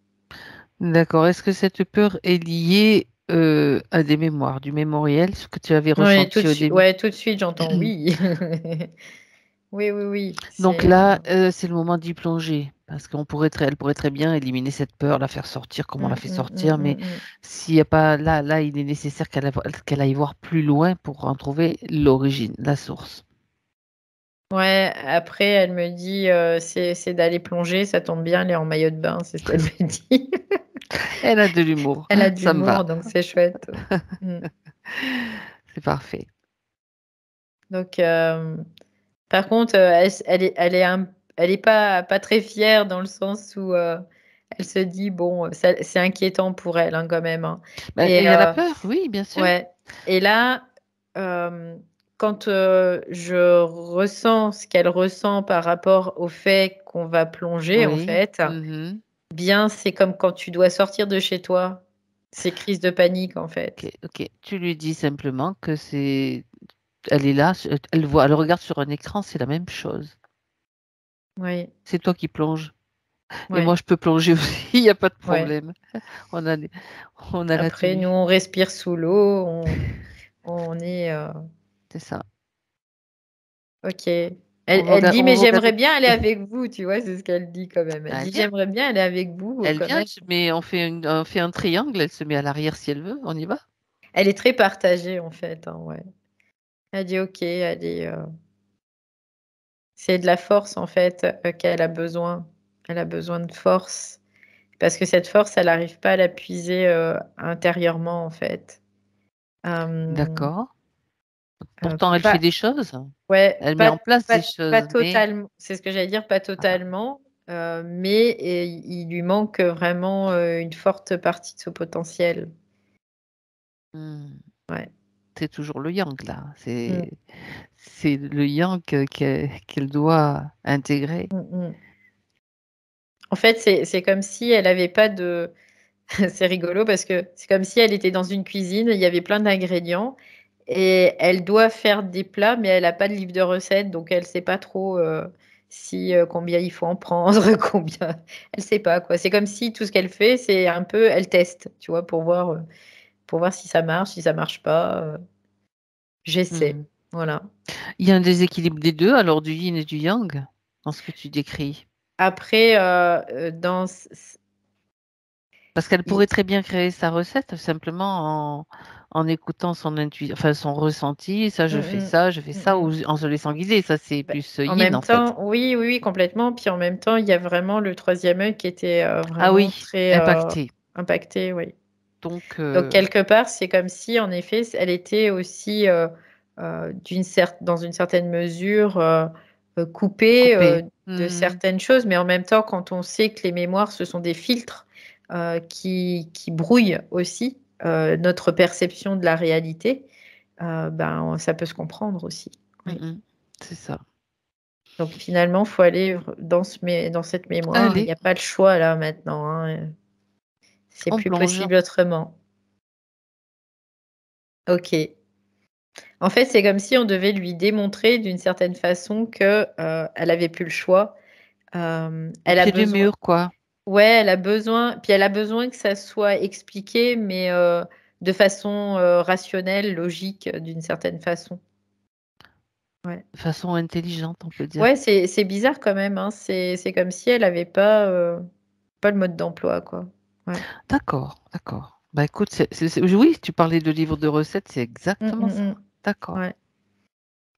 D'accord. Est-ce que cette peur est liée à des mémoires, du mémoriel, ce que tu avais Oui, ressenti au début? ouais, tout de suite, j'entends oui. Oui, oui, oui. Donc là, c'est le moment d'y plonger. Parce elle pourrait très bien éliminer cette peur, la faire sortir comme on la fait sortir, mais Mm. s'il n'y a pas là, il est nécessaire qu'elle aille voir plus loin pour en trouver l'origine, la source. Ouais, après, elle me dit, c'est d'aller plonger, ça tombe bien, elle est en maillot de bain, c'est ce qu'elle me dit. Elle a de l'humour, Elle a de ça me va, l'humour, donc c'est chouette. Mm. c'est parfait. Donc, par contre, elle est pas très fière dans le sens où elle se dit, bon, c'est inquiétant pour elle, hein, quand même, hein. Ben, Et il y a la peur, oui, bien sûr. ouais. Et là, quand je ressens ce qu'elle ressent par rapport au fait qu'on va plonger, en Oui. fait, Mhm. bien, c'est comme quand tu dois sortir de chez toi Ces crises de panique, en fait. Ok. Tu lui dis simplement que elle est là, elle regarde sur un écran, c'est la même chose. Oui, C'est toi qui plonges. Et moi, ouais, je peux plonger aussi, il n'y a pas de ouais. problème. On a, on a la Après, nous, tenue. on respire sous l'eau, on est... C'est ça. Ok. Elle dit, On mais va regarder. j'aimerais bien aller avec vous, tu vois, c'est ce qu'elle dit quand même. Elle Elle dit, vient, j'aimerais bien aller avec vous elle quand vient, même. on fait un triangle, elle se met à l'arrière si elle veut, on y va. Elle est très partagée, en fait, hein, ouais. Elle dit, ok, c'est de la force, en fait, qu'elle a besoin. Elle a besoin de force. Parce que cette force, elle n'arrive pas à la puiser intérieurement, en fait. Euh, D'accord. Pourtant, elle fait pas, des choses. ouais, Elle met en place des pas choses, mais totalement. C'est ce que j'allais dire, pas ah, totalement. Mais il lui manque vraiment une forte partie de son potentiel. hmm, Ouais. c'est toujours le yang là. Mm, C'est le yang qu'elle doit intégrer. mm, mm. En fait, c'est comme si elle n'avait pas de. C'est rigolo parce que c'est comme si elle était dans une cuisine, il y avait plein d'ingrédients et elle doit faire des plats, mais elle n'a pas de livre de recettes, donc elle ne sait pas trop si combien il faut en prendre, combien. Elle ne sait pas quoi. C'est comme si tout ce qu'elle fait, c'est un peu, elle teste, tu vois, pour voir si ça marche, si ça marche pas. J'essaie, Hmm. voilà. Il y a un déséquilibre des deux, alors du yin et du yang, dans ce que tu décris. Après, Parce qu'elle il- pourrait très bien créer sa recette simplement en écoutant son intuition, enfin son ressenti. Mm, mm, Ça, je fais mm, ça, ou mm. en se laissant guider. Ça, c'est Ben, plus en yin même en fait. temps, oui, oui, oui, complètement. Puis en même temps, il y a vraiment le troisième œil qui était Ah vraiment oui, très impacté. impacté, oui. Donc, Donc quelque part, c'est comme si, en effet, elle était aussi dans une certaine mesure coupée coupé. de Hmm, certaines choses, mais en même temps, quand on sait que les mémoires, ce sont des filtres qui brouillent aussi notre perception de la réalité, ben, ça peut se comprendre aussi. hmm, Oui. hmm. C'est ça. Donc finalement, il faut aller dans cette mémoire. Il n'y Allez, a pas le choix là maintenant, hein. C'est on plus plonge. possible autrement. Ok. En fait, c'est comme si on devait lui démontrer d'une certaine façon que elle avait plus le choix. Au Elle a pied du besoin. mur, quoi. Ouais, elle a besoin. Puis elle a besoin que ça soit expliqué, mais de façon rationnelle, logique, d'une certaine façon. Ouais. De façon intelligente, on peut Ouais, dire. c'est bizarre quand même, hein. C'est comme si elle n'avait pas le mode d'emploi, quoi. Ouais. D'accord, d'accord. Bah écoute, oui, tu parlais de livres de recettes, c'est Mm, exactement mm, ça. mm. D'accord. Ouais.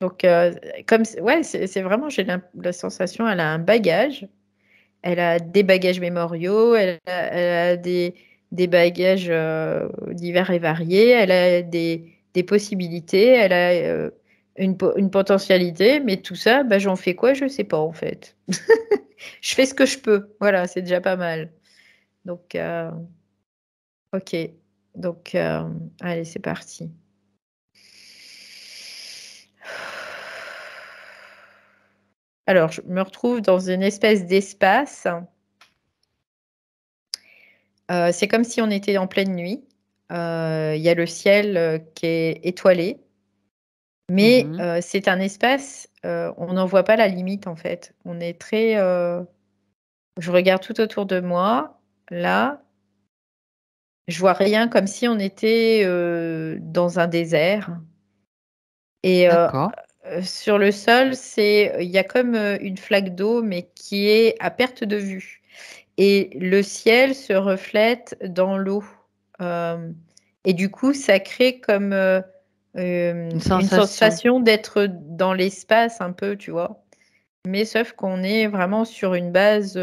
Donc, ouais, c'est vraiment, j'ai la sensation, elle a un bagage, elle a des bagages mémoriaux, elle a des bagages divers et variés, elle a des possibilités, elle a une potentialité, mais tout ça, bah, j'en fais quoi? Je sais pas en fait. Je fais ce que je peux, voilà, c'est déjà pas mal. Donc, ok, donc, allez, c'est parti. Alors, je me retrouve dans une espèce d'espace. C'est comme si on était en pleine nuit. Il y a le ciel qui est étoilé, mais Mhm. c'est un espace, on n'en voit pas la limite en fait. On est très. Je regarde tout autour de moi. Là, je vois rien comme si on était dans un désert. Et D'accord. sur le sol, il y a comme une flaque d'eau, mais qui est à perte de vue. Et le ciel se reflète dans l'eau. Euh, et du coup, ça crée comme Une une sensation. sensation d'être dans l'espace un peu, tu vois. Mais sauf qu'on est vraiment sur une base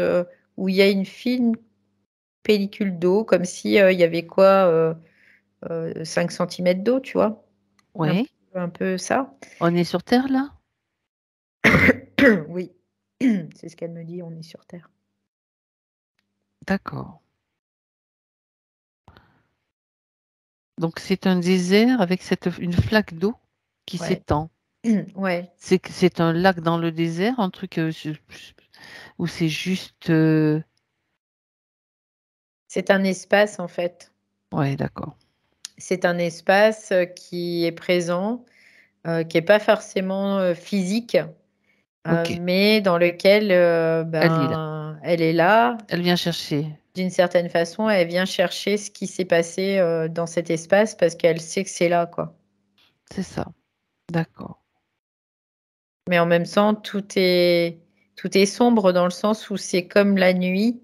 où il y a une fine pellicule d'eau, comme si il y avait quoi, 5 cm d'eau, tu vois. Un, Oui. un peu ça. On est sur Terre là? Oui, c'est ce qu'elle me dit, on est sur Terre. D'accord. Donc c'est un désert avec une flaque d'eau qui Ouais. s'étend. Ouais. C'est un lac dans le désert, un truc où c'est juste. C'est un espace en fait. Ouais, d'accord. C'est un espace qui est présent, qui n'est pas forcément physique, Ok. mais dans lequel Elle est là. elle est là. Elle vient chercher. D'une certaine façon, elle vient chercher ce qui s'est passé dans cet espace parce qu'elle sait que c'est là, quoi. C'est ça. D'accord. Mais en même temps, tout est sombre dans le sens où c'est comme la nuit.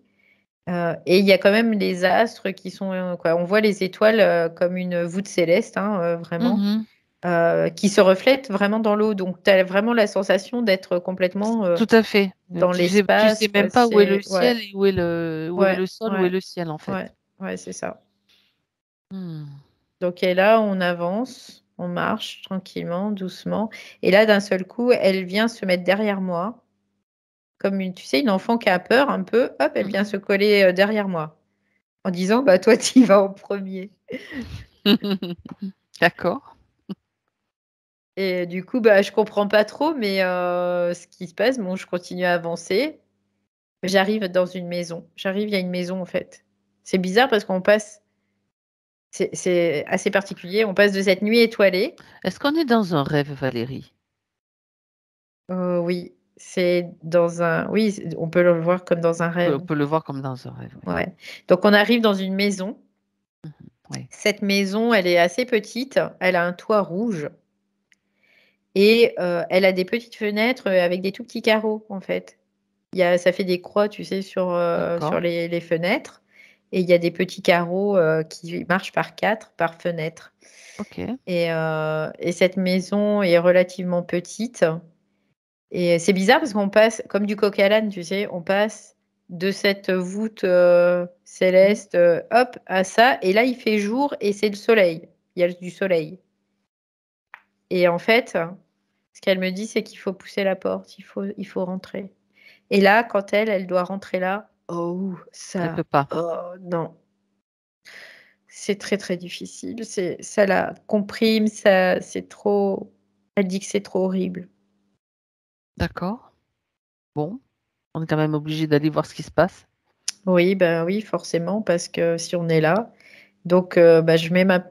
Et il y a quand même les astres qui sont, quoi. On voit les étoiles comme une voûte céleste, hein, vraiment, Mhm. qui se reflètent vraiment dans l'eau. Donc, tu as vraiment la sensation d'être complètement Tout à fait. dans Tu sais l'espace, quoi. même pas où est le C'est, ciel ouais, et où est ouais, le sol, où est ouais, le ciel en fait. ouais, ouais, c'est ça. Hmm. Donc, et là, on avance, on marche tranquillement, doucement. Et là, d'un seul coup, elle vient se mettre derrière moi, comme une, tu sais, une enfant qui a peur un peu. Hop, elle vient se coller derrière moi, en disant, bah toi, tu y vas en premier. D'accord. Et du coup, bah, je comprends pas trop, mais ce qui se passe, bon, je continue à avancer. J'arrive dans une maison. J'arrive, il y a une maison en fait. C'est bizarre parce qu'on passe, c'est assez particulier. On passe de cette nuit étoilée. Est-ce qu'on est dans un rêve, Valérie? Oui, c'est dans un. Oui, on peut le voir comme dans un On rêve. peut le voir comme dans un rêve. Oui. Ouais. Donc on arrive dans une maison. Oui. Cette maison, elle est assez petite. Elle a un toit rouge et elle a des petites fenêtres avec des tout petits carreaux en fait. Ça fait des croix, tu sais, sur D'accord. les fenêtres. Et il y a des petits carreaux qui marchent par 4 par fenêtre. Ok. Et cette maison est relativement petite. Et c'est bizarre parce qu'on passe, comme du coq à l'âne, tu sais, on passe de cette voûte Mhm. céleste, hop, à ça. Et là, il fait jour et c'est le soleil. Il y a du soleil. Et en fait, ce qu'elle me dit, c'est qu'il faut pousser la porte, il faut rentrer. Et là, quand elle doit rentrer là, oh, Elle ça, peut pas. oh non, c'est très très difficile. Ça la comprime, ça, c'est trop. Elle dit que c'est trop horrible. D'accord. Bon, on est quand même obligé d'aller voir ce qui se passe. Oui, ben oui, forcément, parce que si on est là, donc bah, je mets ma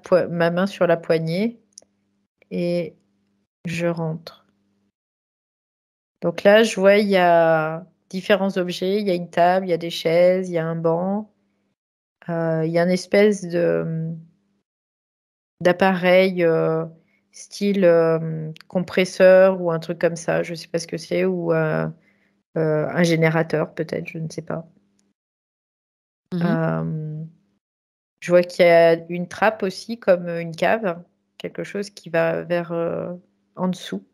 main sur la poignée et je rentre. Donc là, je vois, il y a différents objets. Il y a une table, il y a des chaises, il y a un banc, il y a une espèce d'appareil style compresseur ou un truc comme ça, je ne sais pas ce que c'est, ou un générateur peut-être, je ne sais pas. Mhm. Euh, je vois qu'il y a une trappe aussi, comme une cave, quelque chose qui va vers en dessous.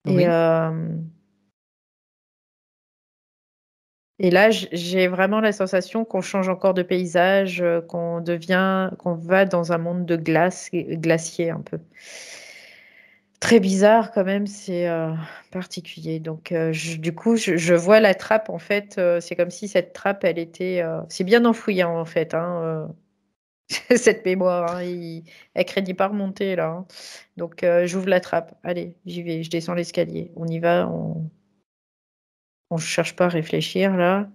Et, Oui. et là, j'ai vraiment la sensation qu'on change encore de paysage, qu'on va dans un monde de glace, glacier un peu. Très bizarre quand même, c'est particulier. Donc, du coup, je vois la trappe, en fait, c'est comme si cette trappe, elle était. C'est bien enfoui, hein, en fait, hein, cette mémoire. Hein, elle crédit pas remonter, là. Hein. Donc, j'ouvre la trappe. Allez, j'y vais, je descends l'escalier. On y va, on cherche pas à réfléchir, là.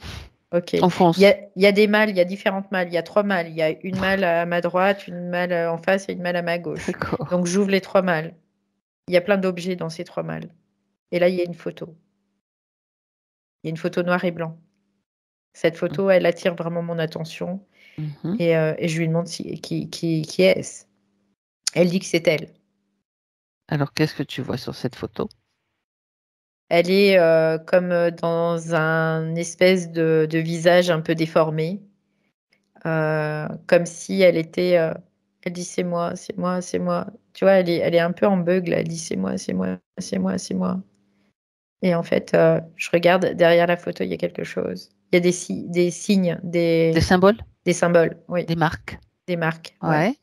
Ok. On Il y fonce. a, il y a des malles, il y a différentes malles. Il y a 3 malles. Il y a une malle à ma droite, une malle en face et une malle à ma gauche. D'accord. Donc, j'ouvre les 3 malles. Il y a plein d'objets dans ces 3 malles. Et là, il y a une photo. Il y a une photo noir et blanc. Cette photo, elle attire vraiment mon attention. Mhm. Et je lui demande qui est-ce. Elle dit que c'est elle. Alors, qu'est-ce que tu vois sur cette photo? Elle est comme dans un espèce de visage un peu déformé. Comme si elle était. Elle dit c'est moi, c'est moi, c'est moi. Tu vois, elle est un peu en bug là. Elle dit c'est moi, c'est moi, c'est moi, c'est moi. Et en fait, je regarde derrière la photo, il y a quelque chose. Il y a des signes, Des symboles? des symboles, oui, Des marques? des marques, ouais.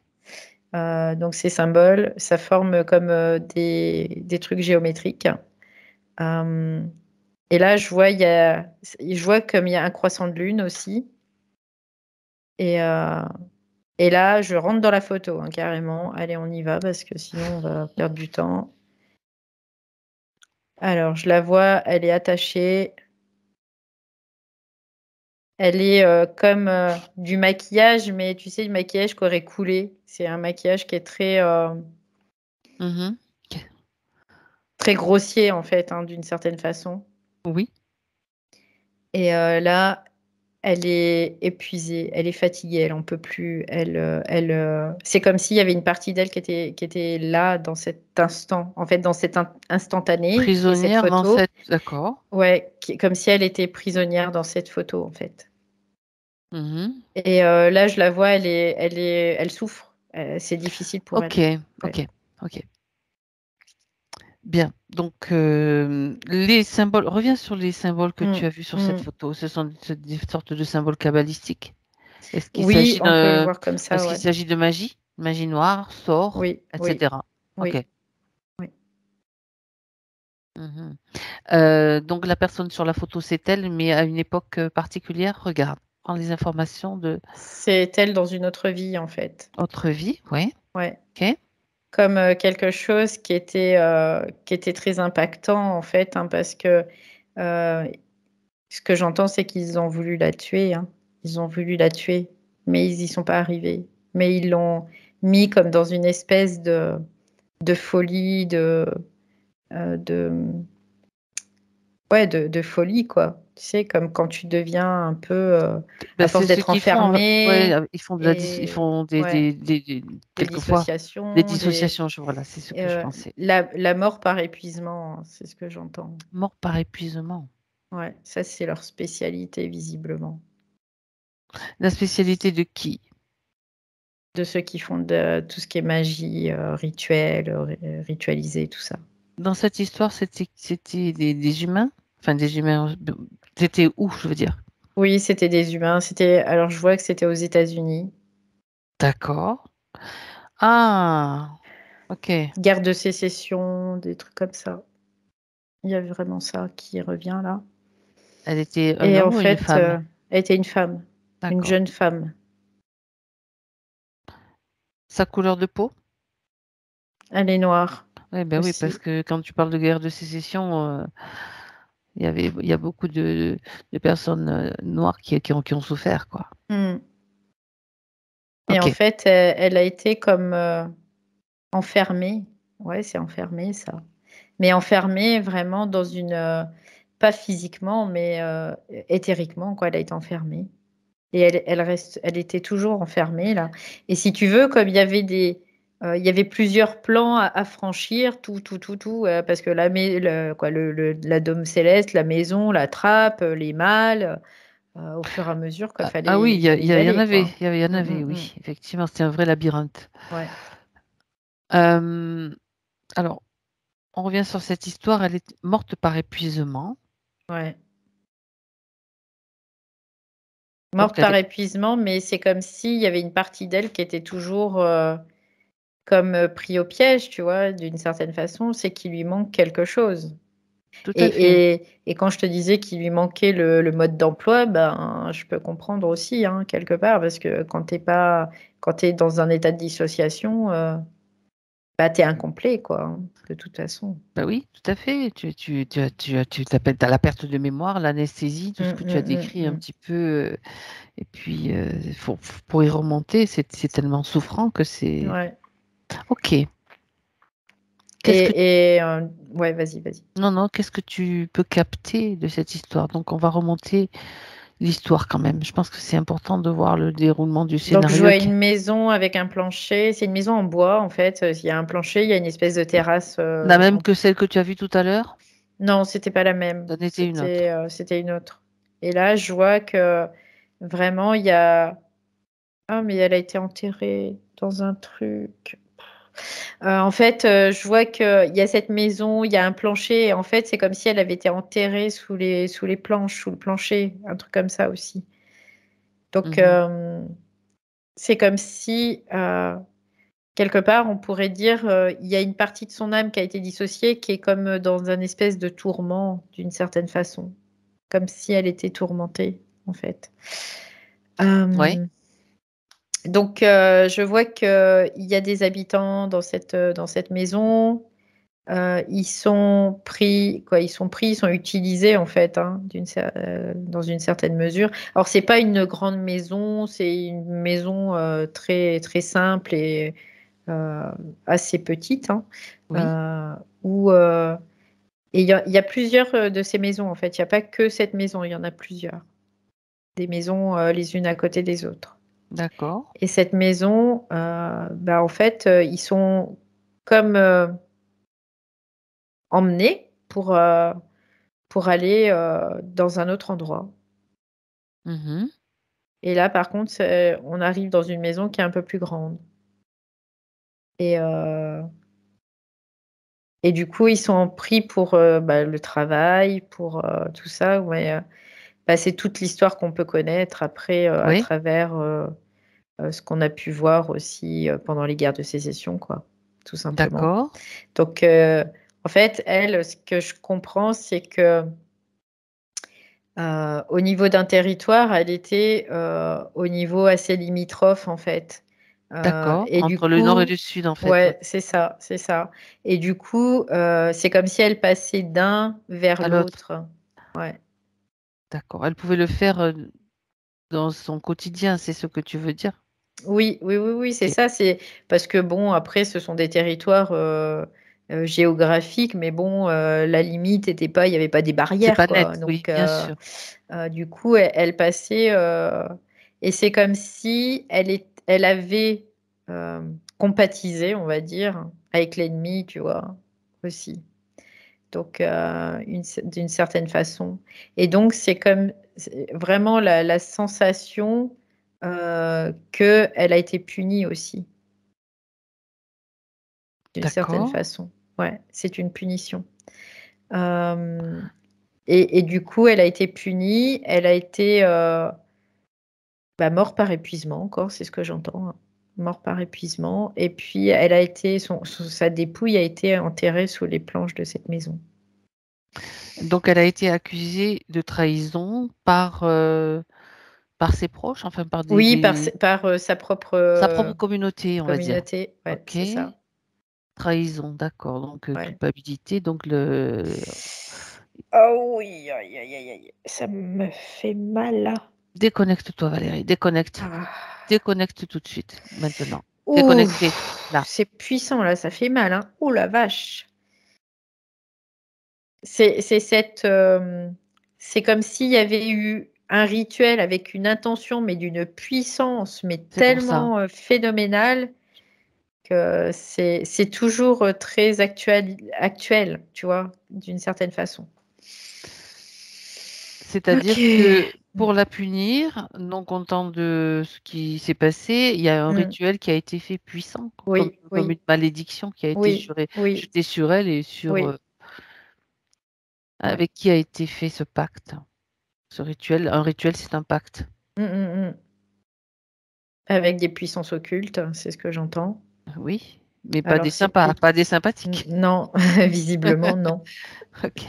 Ouais. Donc ces symboles, ça forme comme des trucs géométriques. Euh, et là, je vois comme il y a un croissant de lune aussi. Et, euh, et là, je rentre dans la photo, hein, carrément. Allez, on y va parce que sinon, on va perdre du temps. Alors, je la vois, elle est attachée. Elle est comme du maquillage, mais tu sais, du maquillage qui aurait coulé. C'est un maquillage qui est très, Mhm. très grossier, en fait, hein, d'une certaine façon. Oui. Et là, elle est épuisée, elle est fatiguée, elle en peut plus. C'est comme s'il y avait une partie d'elle qui était là dans cet instant, en fait, dans cet instantané qui est cette Prisonnière dans photo. cette... D'accord. Ouais, comme si elle était prisonnière dans cette photo, en fait. Mhm. Et là, je la vois, elle souffre. C'est difficile pour elle. Ok, Ouais. ok, ok. Bien. Donc, les symboles, reviens sur les symboles que tu Mm, as vus sur cette mm. photo. Ce sont des sortes de symboles kabbalistiques. Est-ce qu'il Oui, s'agit on peut le de, voir comme ça, est-ce qu'il ouais. s'agit de magie? Magie noire, sort, Oui, oui, etc. Ok. oui, oui. Mhm. Donc, la personne sur la photo, c'est elle, mais à une époque particulière. Regarde, prends les informations de C'est elle dans une autre vie, en fait. autre vie. Oui. Ouais. Ok. Comme quelque chose qui était très impactant, en fait, hein, parce que euh, ce que j'entends, c'est qu'ils ont voulu la tuer, hein. Ils ont voulu la tuer, mais ils n'y sont pas arrivés. Mais ils l'ont mis comme dans une espèce de folie, de, ouais, de folie, quoi. Tu sais, comme quand tu deviens un peu, Ben, à c'est force ce d'être qu'ils font. Ouais, enfermé, ils font ils et font ouais, des quelquefois des dissociations, dissociations. Voilà, c'est ce que je pensais. la mort par épuisement, c'est ce que j'entends. Mort par épuisement. Ouais, ça, c'est leur spécialité, visiblement. La spécialité de qui? De ceux qui font tout ce qui est magie, rituel, ritualisé, tout ça. Dans cette histoire, c'était des humains? Enfin, des humains. C'était où, je veux dire? Oui, c'était des humains. Alors, je vois que c'était aux États-Unis. D'accord. Ah, ok. Guerre de sécession, des trucs comme ça. Il y a vraiment ça qui revient là. Elle était un Et en homme ou une fait, femme? elle était une femme, une D'accord. jeune femme. Sa couleur de peau? Elle est noire Ben oui, parce aussi. que quand tu parles de guerre de sécession, il y a beaucoup de personnes noires qui ont souffert, quoi. Hmm. Et en Ok. fait, elle a été comme enfermée. Ouais, c'est enfermée, ça. Mais enfermée vraiment dans une, pas physiquement, mais éthériquement, quoi. Elle a été enfermée. Et elle était toujours enfermée là. Et si tu veux, comme il y avait plusieurs plans à franchir, tout, parce que la dôme céleste, la maison, la trappe, les mâles, au fur et à mesure, quoi, Ah oui, fallait y il y en aller, avait, quoi. il y en Mm, avait, mm, mm. oui. Effectivement, c'était un vrai labyrinthe. Ouais, Euh, alors, on revient sur cette histoire. Elle est morte par épuisement. ouais. Donc, Morte par épuisement, mais c'est comme s'il y avait une partie d'elle qui était toujours comme pris au piège, tu vois, d'une certaine façon, c'est qu'il lui manque quelque chose. tout à fait. Et quand je te disais qu'il lui manquait le mode d'emploi, ben, je peux comprendre aussi, hein, quelque part, parce que quand t'es dans un état de dissociation, bah, t'es incomplet, quoi, hein, de toute façon. Bah oui, tout à fait. T'appelles, t'as la perte de mémoire, l'anesthésie, tout ce que tu as décrit un Mm. petit peu. Et puis, pour y remonter, c'est tellement souffrant que c'est. Ouais. Ok. Qu'est-ce que Ouais, vas-y. Non, non, qu'est-ce que tu peux capter de cette histoire? Donc, on va remonter l'histoire quand même. Je pense que c'est important de voir le déroulement du Donc, je scénario. vois une maison avec un plancher. C'est une maison en bois, en fait. Il y a un plancher, il y a une espèce de terrasse. La même que celle que tu as vue tout à l'heure? Non, c'était pas la même. Ça en était une autre. C'était une autre. Et là, je vois que vraiment, il y a. Ah, mais elle a été enterrée dans un truc. En fait, je vois qu'il y a cette maison, il y a un plancher. Et en fait, c'est comme si elle avait été enterrée sous les planches, sous le plancher. Un truc comme ça aussi. Donc, Mhm. c'est comme si, quelque part, on pourrait dire, il y a une partie de son âme qui a été dissociée, qui est comme dans un espèce de tourment, d'une certaine façon. Comme si elle était tourmentée, en fait. Ouais. Donc, je vois qu'il y a des habitants dans cette maison. Ils sont pris, quoi, ils sont utilisés en fait, hein, dans une certaine mesure. Alors c'est pas une grande maison, c'est une maison très très simple et assez petite, hein, Oui. où et il y a plusieurs de ces maisons en fait. Il n'y a pas que cette maison, il y en a plusieurs. Des maisons les unes à côté des autres. D'accord. Et cette maison, bah, en fait, ils sont comme emmenés pour aller dans un autre endroit. Mhm. Et là, par contre, on arrive dans une maison qui est un peu plus grande. Et, euh, et du coup, ils sont pris pour bah, le travail, pour tout ça. Ouais, bah, c'est toute l'histoire qu'on peut connaître après à Oui. travers ce qu'on a pu voir aussi pendant les guerres de sécession, quoi, tout simplement. D'accord. Donc, en fait, elle, ce que je comprends, c'est que au niveau d'un territoire, elle était au niveau assez limitrophe, en fait. D'accord. Et du Entre le nord et coup, le sud, en fait. Ouais. ouais, c'est ça, c'est ça. Et du coup, c'est comme si elle passait d'un vers À l'autre. l'autre. Ouais. D'accord. Elle pouvait le faire dans son quotidien, c'est ce que tu veux dire? Oui, oui, oui, oui, c'est Ok. ça. C'est parce que bon, après, ce sont des territoires géographiques, mais bon, la limite était pas, il n'y avait pas des C'est barrières, pas net, quoi. oui, Donc, bien sûr. du coup, elle passait, et c'est comme si elle avait compatisé, on va dire, avec l'ennemi, tu vois, aussi. Donc, d'une certaine façon. Et donc, c'est vraiment la sensation qu'elle a été punie aussi, d'une certaine D'accord. façon. Ouais, c'est une punition. Euh, et du coup, elle a été punie, elle a été bah, mort par épuisement, encore, c'est ce que j'entends, hein. Mort par épuisement. Et puis, elle a été, sa dépouille a été enterrée sous les planches de cette maison. Donc, elle a été accusée de trahison par ses proches, enfin par Oui, par sa sa propre communauté, on va dire. communauté. Ouais, Ok. c'est ça. Trahison, d'accord. Donc, Ouais. culpabilité. Donc, Ah oui, aïe, aïe, aïe, aïe. Ça me fait mal là. déconnecte-toi, Valérie. Déconnecte. Ah. Déconnecte tout de suite, maintenant. Déconnectez, Ouf, là. c'est puissant là, ça fait mal, hein. Oh la vache. C'est c'est comme s'il y avait eu un rituel avec une intention, mais d'une puissance, mais C'est pour ça. tellement phénoménale que c'est toujours très actuel, tu vois, d'une certaine façon. C'est-à-dire Ok. que pour la punir, non content de ce qui s'est passé, il y a un Mm. rituel qui a été fait puissant, Oui, comme une oui, malédiction qui a été oui, oui, jetée sur elle et sur oui. Ouais. avec qui a été fait ce pacte. Ce rituel, un rituel, c'est un pacte. Mm, mm, mm. Avec des puissances occultes, c'est ce que j'entends. Oui, mais pas Alors des c'est sympas, plus... pas des sympathiques. Non, visiblement non. Ok.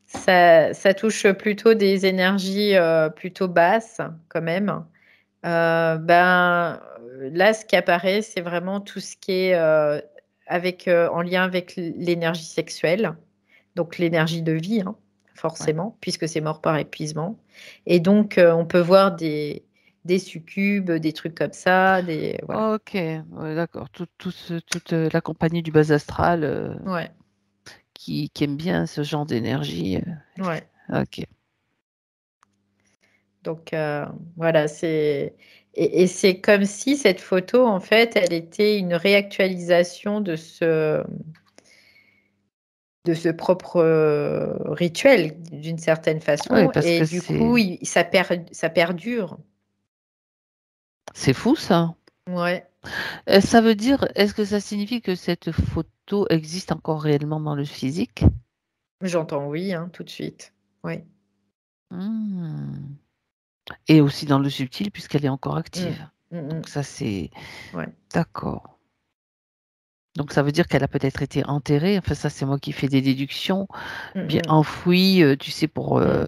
Ça touche plutôt des énergies plutôt basses quand même. Ben, là, ce qui apparaît, c'est vraiment tout ce qui est en lien avec l'énergie sexuelle, donc l'énergie de vie, hein, Ouais. forcément, puisque c'est mort par épuisement. Et donc, on peut voir des succubes, des trucs comme ça, voilà. Ok, ouais, d'accord. Toute la compagnie du bas astral Ouais, qui aime bien ce genre d'énergie. ouais. Ok. Donc, voilà, et c'est comme si cette photo, en fait, elle était une réactualisation de ce propre rituel d'une certaine Oui, façon. parce Et que du coup, ça perdure. c'est fou ça. Ouais, Ça veut dire, est-ce que ça signifie que cette photo existe encore réellement dans le physique? j'entends oui, hein, tout de suite. Oui. Hmm. Et aussi dans le subtil, puisqu'elle est encore Mm, active. mm, Donc mm. ça, c'est Ouais. d'accord. Donc ça veut dire qu'elle a peut-être été enterrée. Enfin, ça, c'est moi qui fais des déductions. Mm, Bien mm, enfouie, tu sais, pour... mm.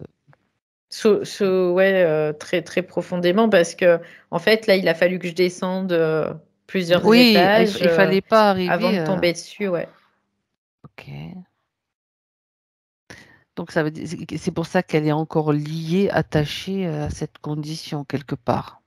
Ouais, très, très profondément parce que, en fait, là, il a fallu que je descende plusieurs Oui, étages il fallait pas avant arriver de tomber dessus, ouais. Ok. Donc ça veut dire, c'est pour ça qu'elle est encore liée, attachée à cette condition quelque part.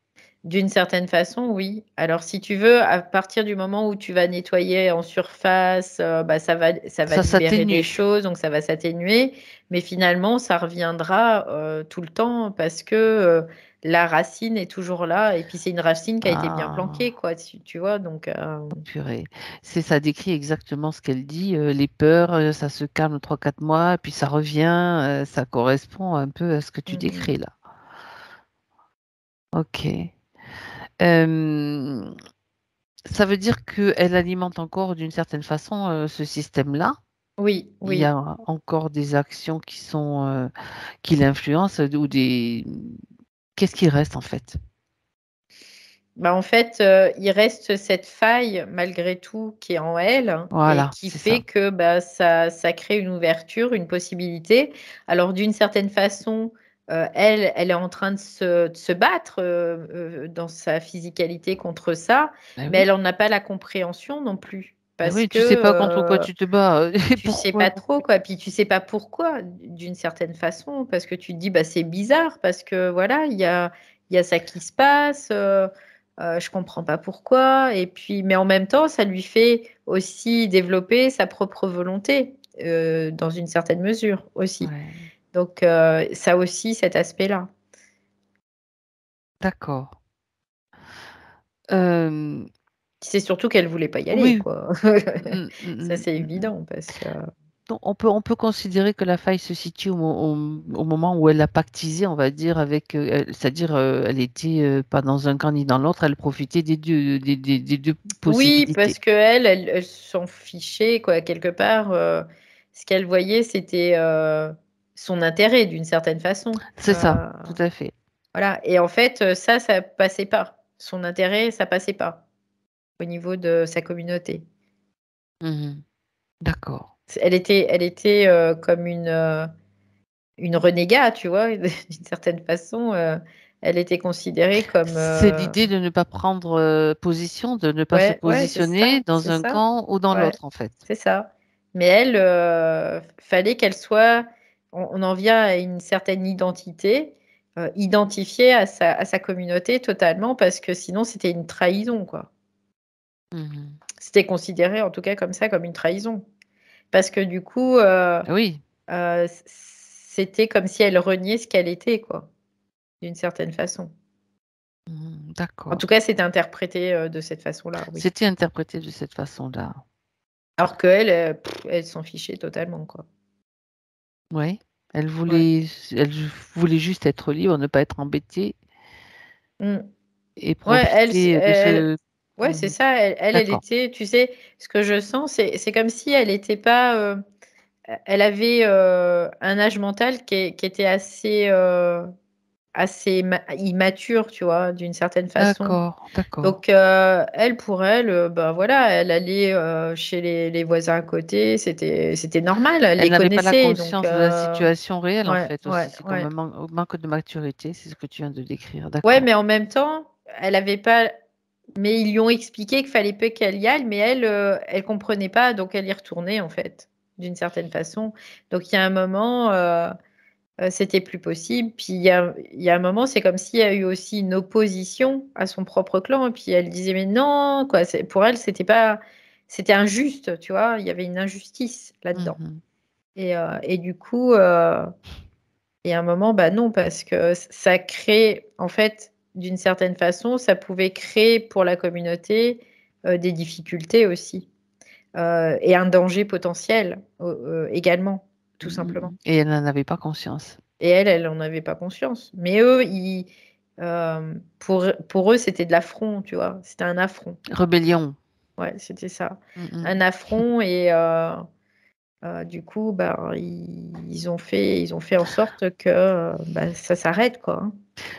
D'une certaine façon, oui. Alors, si tu veux, à partir du moment où tu vas nettoyer en surface, bah, ça va Ça libérer des s'atténue. choses, donc ça va s'atténuer. Mais finalement, ça reviendra tout le temps parce que la racine est toujours là. Et puis, c'est une racine qui a été bien planquée, Ah, quoi, tu vois. Donc, purée. Ça décrit exactement ce qu'elle dit. Les peurs, ça se calme 3 4 mois, puis ça revient. Ça correspond un peu à ce que tu décris là. Ok. Euh, Ça veut dire qu'elle alimente encore d'une certaine façon ce système-là. oui, Il y oui. a encore des actions qui l'influencent ou des. Qu'est-ce qui reste en fait? Bah, en fait, il reste cette faille malgré tout qui est en elle et Voilà, qui c'est fait ça. que bah, ça crée une ouverture, une possibilité. Alors d'une certaine façon, elle est en train de se battre dans sa physicalité contre ça, Ben mais oui, elle n'en a pas la compréhension non plus. ben Parce oui, que tu sais pas contre quoi tu te bats et tu sais pas pourquoi. trop, quoi. Puis tu sais pas pourquoi, d'une certaine façon, parce que tu te dis, bah, c'est bizarre, parce que voilà, il y a ça qui se passe, je comprends pas pourquoi. Et puis, mais en même temps, ça lui fait aussi développer sa propre volonté, dans une certaine mesure aussi. Ouais, Donc, ça aussi, cet aspect-là. d'accord. Euh, C'est surtout qu'elle voulait pas y aller, oui. quoi. Mm, Ça, mm, c'est mm, mm. évident, parce que Donc, on peut considérer que la faille se situe au moment où elle a pactisé, on va dire, avec, c'est-à-dire, elle était pas dans un camp ni dans l'autre, elle profitait des deux oui, possibilités. parce que elle s'en fichait, quoi, quelque part. Ce qu'elle voyait, c'était son intérêt, d'une certaine façon. C'est ça, tout à fait. Voilà. Et en fait, ça passait pas. Son intérêt, ça passait pas au niveau de sa communauté. Mhm. D'accord. Elle était comme une renégate, tu vois, d'une certaine façon. Elle était considérée comme. C'est l'idée de ne pas prendre position, de ne pas se Ouais, ouais, c'est positionner ça, dans c'est un ça. camp ou dans Ouais, l'autre, en fait. c'est ça. Mais elle, fallait qu'elle soit, on en vient à une certaine identité, identifiée à sa communauté totalement, parce que sinon c'était une trahison, quoi. Mhm. C'était considéré en tout cas comme ça, comme une trahison. Parce que du coup, Oui. c'était comme si elle reniait ce qu'elle était, quoi, d'une certaine façon. Mhm. En tout D'accord. cas, c'était interprété de cette façon-là, oui. C'était interprété de cette façon-là. Alors qu'elle, elle s'en fichait totalement, quoi. Oui. Elle Ouais. voulait, elle voulait juste être libre, ne pas être embêtée Mm. et Ouais, profiter de ce. ouais, c'est Mhm. ça. Elle D'accord. était, tu sais, ce que je sens, c'est comme si elle n'était pas, elle avait un âge mental qui était assez, immature, tu vois, d'une certaine façon. D'accord. D'accord. Donc, elle, pour elle, ben voilà, elle allait chez les voisins à côté, c'était normal, elle Elle les n'avait pas la connaissait, donc, conscience de la situation réelle, en ouais, fait, ouais, aussi. C'est comme ouais. un manque de maturité, c'est ce que tu viens de décrire. Ouais, D'accord. mais en même temps, elle avait pas. Mais ils lui ont expliqué qu'il fallait pas qu'elle y aille, mais elle, elle comprenait pas, donc elle y retournait en fait, d'une certaine façon. Donc il y a un moment, c'était plus possible. Puis il y a un moment, c'est comme s'il y a eu aussi une opposition à son propre clan, et puis elle disait mais non, quoi. Pour elle, c'était pas, c'était injuste, tu vois. Il y avait une injustice là-dedans. Mhm. Et du coup. Et à un moment, bah non, parce que ça crée, en fait, d'une certaine façon, ça pouvait créer pour la communauté des difficultés aussi et un danger potentiel également, tout simplement. Mhm. Et elle n'en avait pas conscience. Et elle, elle n'en avait pas conscience. Mais eux, pour eux, c'était de l'affront, tu vois. C'était un affront. Rébellion. Ouais, c'était ça. Un Mhm. affront et du coup, bah, ils ont fait en sorte que bah, ça s'arrête, quoi. Hein.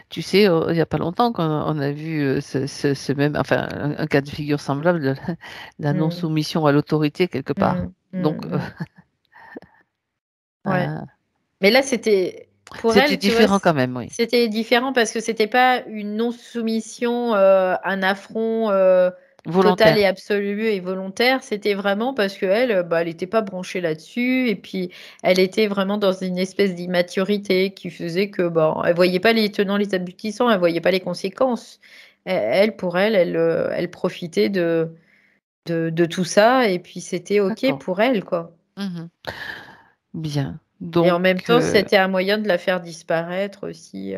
Tu sais, il n'y a pas longtemps qu'on a vu ce même, enfin, un cas de figure semblable de la Mm, non-soumission à l'autorité quelque part. mm, Donc, mm, mm. Ouais. euh, Mais là, c'était pour c'était elle, tu vois, différent quand même, oui. c'était différent parce que c'était pas une non-soumission, un affront totale et Volontaire. absolue et volontaire, c'était vraiment parce qu'elle, elle n'était pas branchée là-dessus et puis elle était vraiment dans une espèce d'immaturité qui faisait que, elle voyait pas les tenants, les aboutissants, elle voyait pas les conséquences. Pour elle, elle profitait de tout ça et puis c'était OK D'accord. pour elle, quoi. Mmh. Bien. Et en Donc même temps, c'était un moyen de la faire disparaître aussi,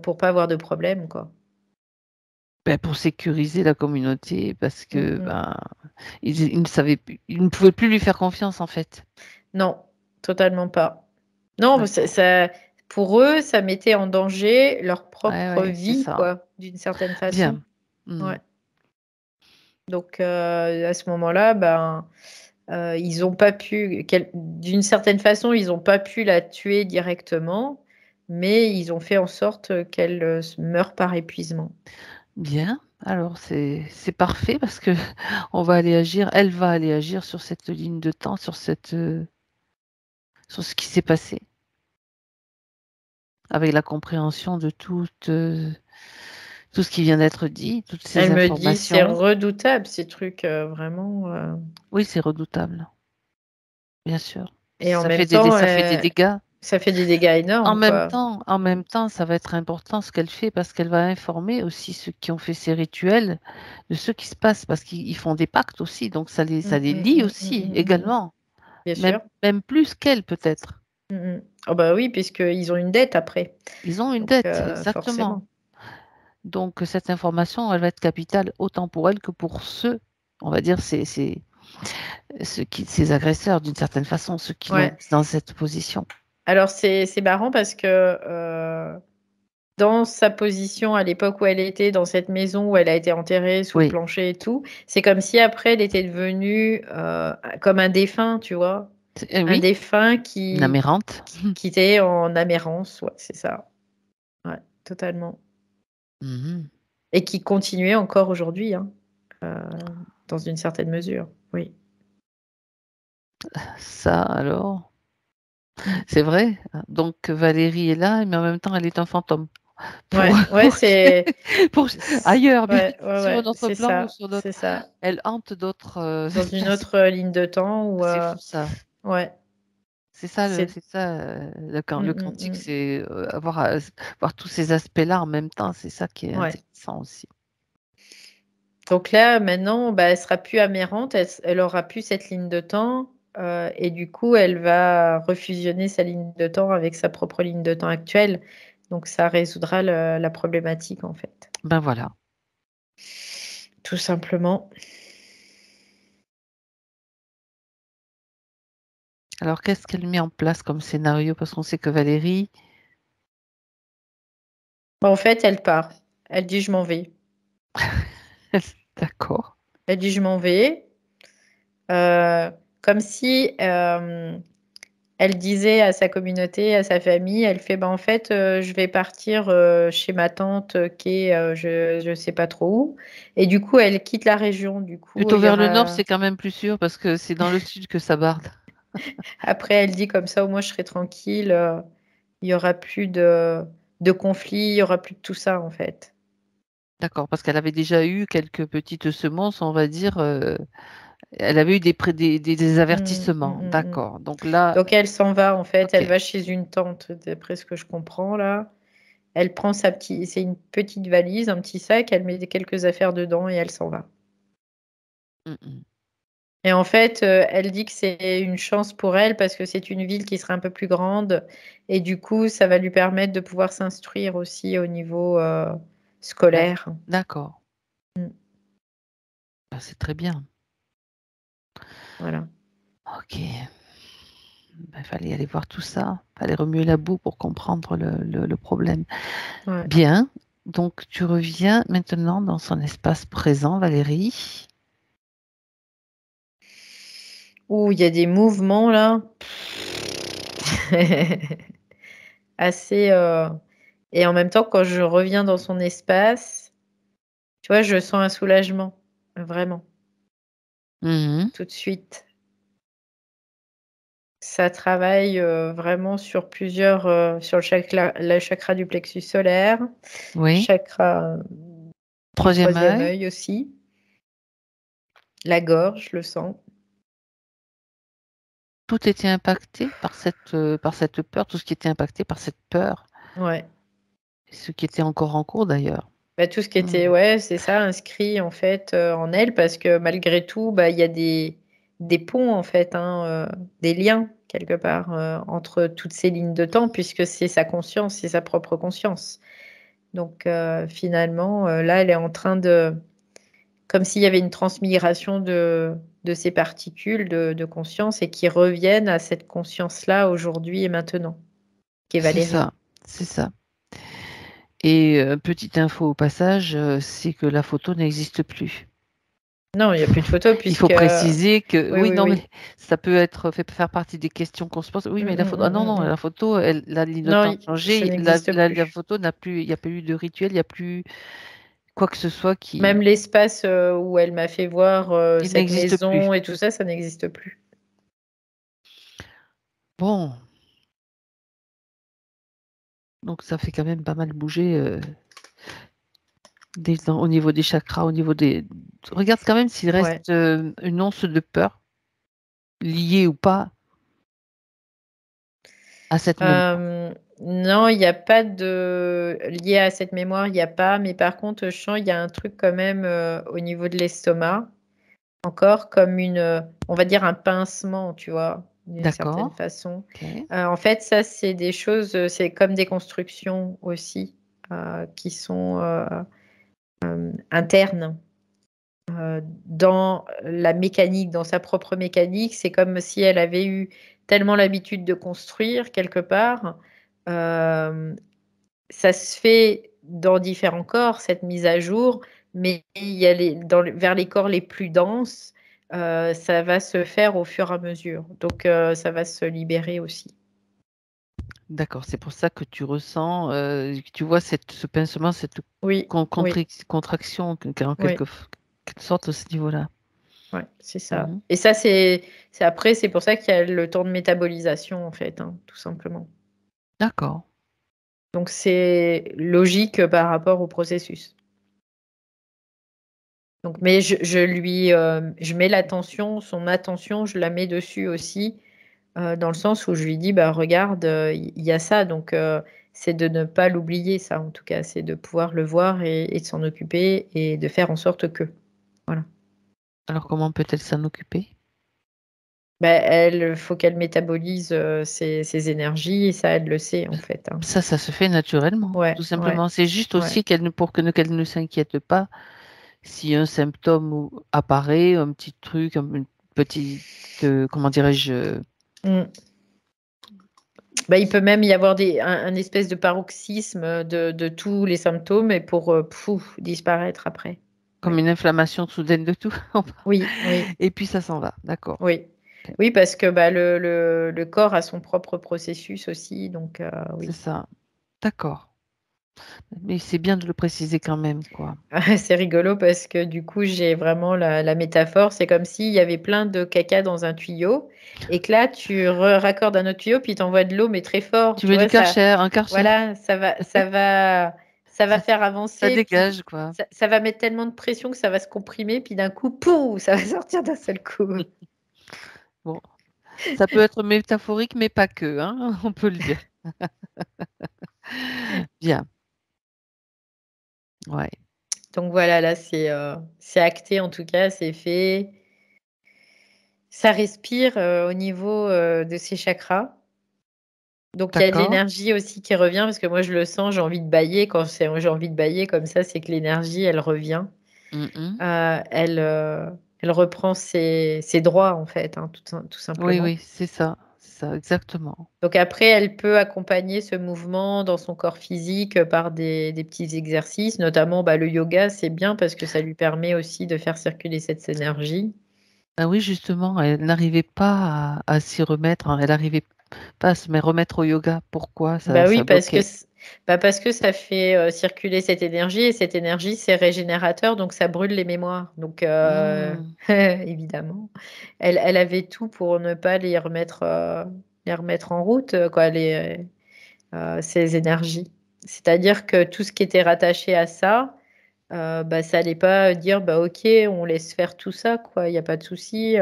pour pas avoir de problème, quoi. pour sécuriser la communauté parce que, Mmh. ils ne savaient plus ils ne pouvaient plus lui faire confiance, en fait. Non, totalement pas. Non, D'accord. ça pour eux, ça mettait en danger leur Ouais, propre ouais, c'est vie, ça. quoi, d'une certaine façon. Bien. Mmh. Ouais. Donc, à ce moment-là, ils ont pas pu d'une certaine façon, ils ont pas pu la tuer directement, mais ils ont fait en sorte qu'elle, meure par épuisement. Bien. Alors c'est parfait parce que elle va aller agir sur cette ligne de temps, sur ce qui s'est passé, avec la compréhension de tout ce qui vient d'être dit, toutes ces Elle me dit: «C'est informations. redoutable ces trucs, vraiment, Oui, c'est redoutable, bien sûr. et en même temps, Ça fait des dégâts. ça fait des dégâts énormes, quoi. En même temps, ça va être important ce qu'elle fait parce qu'elle va informer aussi ceux qui ont fait ces rituels de ce qui se passe parce qu'ils font des pactes aussi, donc ça les lie aussi Mmh. également, Bien sûr. même plus qu'elle peut-être. Mmh. Oh bah, oui, puisqu'ils ont une dette après, Ils ont une donc dette, exactement. forcément. Donc cette information, elle va être capitale autant pour elle que pour ceux, on va dire, ces agresseurs d'une certaine façon, ceux qui l'ont Ouais. mise dans cette position. Alors c'est marrant parce que, dans sa position à l'époque où elle était, dans cette maison où elle a été enterrée sous le Oui, plancher et tout, c'est comme si après elle était devenue, comme un défunt, tu vois? Un oui, défunt une amérante. qui était en amérance, ouais, c'est ça. Ouais, totalement Mmh. et qui continuait encore aujourd'hui, hein, heu, dans une certaine mesure, oui. Ça alors, Mmh. c'est vrai. Donc Valérie est là, mais en même temps, elle est un fantôme. Pour Ouais, ouais, pour c'est pour c ailleurs, bien ouais, ouais, sur ouais, notre c'est plan ou ça, sur c'est d'autres. ça. Elle hante d'autres, Dans une personnes. autre, ligne de temps où, C'est fou ça. ouais, c'est C'est ça, le quantique, mmh. c'est, voir tous ces aspects-là en même temps, c'est ça qui est Ouais. intéressant aussi. Donc là, maintenant, elle sera plus amérante, elle aura plus cette ligne de temps, et du coup, elle va refusionner sa ligne de temps avec sa propre ligne de temps actuelle. Donc ça résoudra la problématique, en fait. Ben voilà. Tout simplement. Alors qu'est-ce qu'elle met en place comme scénario? Parce qu'on sait que Valérie En fait, elle part. Elle dit: «Je m'en vais». d'accord. Elle dit: «Je m'en vais», comme si, elle disait à sa communauté, à sa famille, elle fait: «En fait, je vais partir, chez ma tante, qui est, je sais pas trop où» et du coup, elle quitte la région. Du coup, Plutôt il y vers le nord, aura c'est quand même plus sûr parce que c'est dans le sud que ça barde. après elle dit: «Comme ça, au moins, je serai tranquille, il y aura plus de conflits, il y aura plus de tout ça, en fait». D'accord, parce qu'elle avait déjà eu quelques petites semonces, on va dire, elle avait eu des avertissements. Mmh. D'accord, donc là Donc elle s'en va, en fait, OK. elle va chez une tante, d'après ce que je comprends, là. Elle prend c'est une petite valise, un petit sac, elle met quelques affaires dedans et elle s'en va. Mmh mh. Et en fait, elle dit que c'est une chance pour elle parce que c'est une ville qui sera un peu plus grande et du coup, ça va lui permettre de pouvoir s'instruire aussi au niveau, scolaire. D'accord. Mmh, Bah, c'est très bien. voilà. OK. Bah, il fallait aller voir tout ça, fallait remuer la boue pour comprendre le problème. Ouais. Bien, donc tu reviens maintenant dans son espace présent, Valérie. Ouh, il y a des mouvements là, assez, et en même temps, quand je reviens dans son espace, tu vois, je sens un soulagement, vraiment, Mmh mh. tout de suite. Ça travaille, vraiment sur plusieurs, sur le chakra du plexus solaire, Oui. chakra, du 3e troisième œil. œil aussi. La gorge, le sang. Tout était impacté par cette peur, tout ce qui était impacté par cette peur, Ouais. ce qui était encore en cours d'ailleurs. Bah, tout ce qui était, c'est ça, inscrit en fait en elle, parce que malgré tout, bah, il y a des ponts en fait, hein, des liens quelque part entre toutes ces lignes de temps, puisque c'est sa conscience, c'est sa propre conscience. Donc finalement, là, elle est en train comme s'il y avait une transmigration de ces particules de conscience et qui reviennent à cette conscience-là aujourd'hui et maintenant, qui est C'est Valérie. ça, c'est ça. Et petite info au passage, c'est que la photo n'existe plus. Non, il n'y a plus de photo Il faut puisque... préciser que Oui, oui, oui. mais ça peut faire partie des questions qu'on se pose. Oui, mais la photo, non, la photo, la ligne de temps a Non, ça changé. n'existe La plus. photo n'a plus, il n'y a plus eu de rituel, il n'y a plus quoi que ce soit Même qui, l'espace où elle m'a fait voir il cette n'existe plus. maison et tout ça, ça n'existe plus. Bon, donc ça fait quand même pas mal bouger au niveau des chakras, au niveau des. Regarde quand même s'il Ouais. reste une once de peur, liée ou pas à cette mémoire. Non, il n'y a pas de... Lié à cette mémoire, il n'y a pas. Mais par contre, je sens, il y a un truc quand même au niveau de l'estomac. Encore comme on va dire un pincement, tu vois, d'une certaine D'accord. façon. Ok. En fait, ça, c'est des choses, c'est comme des constructions aussi qui sont internes dans la mécanique, dans sa propre mécanique. C'est comme si elle avait eu tellement l'habitude de construire quelque part. Ça se fait dans différents corps, cette mise à jour, mais il y a vers les corps les plus denses, ça va se faire au fur et à mesure. Donc, ça va se libérer aussi. D'accord, c'est pour ça que tu ressens, que tu vois ce pincement, cette Oui, oui, contraction en oui, quelque sorte à ce niveau-là. ouais, c'est ça. Mhm. Et ça, après, c'est pour ça qu'il y a le temps de métabolisation, en fait, hein, tout simplement. D'accord. Donc, c'est logique par rapport au processus. Donc, mais je mets son attention, je la mei dessus aussi, dans le sens où je lui dis, bah, regarde, il y a ça. Donc, c'est de ne pas l'oublier, ça, en tout cas. C'est de pouvoir le voir et de s'en occuper et de faire en sorte que. Voilà. Alors comment peut-elle s'en occuper? Bah, faut qu'elle métabolise ses énergies et ça, elle le sait, en fait, hein. Ça se fait naturellement, Ouais, tout ouais, simplement. C'est juste ouais. aussi qu'elle ne s'inquiète pas si un symptôme apparaît, un petit truc, une petite, comment dirais-je, Mm. Bah, il peut même y avoir un espèce de paroxysme de tous les symptômes et pour disparaître après. comme Oui, une inflammation soudaine de tout. oui, oui. Et puis ça s'en va, d'accord. Oui, Ok. oui, parce que bah, le corps a son propre processus aussi, donc C'est oui. ça, d'accord. Mais c'est bien de le préciser quand même, quoi. C'est rigolo parce que du coup, j'ai vraiment la métaphore, c'est comme s'il y avait plein de caca dans un tuyau et que là, tu raccordes un autre tuyau puis tu envoies de l'eau, mais très fort, Tu tu veux du vois, ça, Karcher, un Karcher, voilà, ça va ça, faire ça avancer, puis dégage, quoi. ça va mettre tellement de pression que ça va se comprimer, puis d'un coup, pouf, ça va sortir d'un seul coup. Bon, ça peut être métaphorique, mais pas que, hein, on peut le dire. Bien, ouais. Donc voilà, là, c'est acté en tout cas, c'est fait. Ça respire au niveau de ses chakras. Donc il y a de D'accord. l'énergie aussi qui revient parce que moi je le sens, j'ai envie de bâiller. Quand j'ai envie de bâiller comme ça, c'est que l'énergie, elle revient. Mhm. Elle reprend ses droits en fait, hein, tout Oui, simplement. oui, c'est ça, exactement. Donc après, elle peut accompagner ce mouvement dans son corps physique par des petits exercices, notamment bah, le yoga, c'est bien parce que ça lui permet aussi de faire circuler cette énergie. Ah oui, justement, elle n'arrivait pas à s'y remettre, hein, elle n'arrivait pas à se remettre au yoga. Pourquoi Bah oui, ça bloquait? parce que ça fait circuler cette énergie et cette énergie, c'est régénérateur, donc ça brûle les mémoires. Donc Hmm. évidemment, elle avait tout pour ne pas les remettre en route, quoi, ces énergies. C'est-à-dire que tout ce qui était rattaché à ça, bah, ça allait pas dire bah ok, on laisse faire tout ça, quoi, il n'y a pas de souci.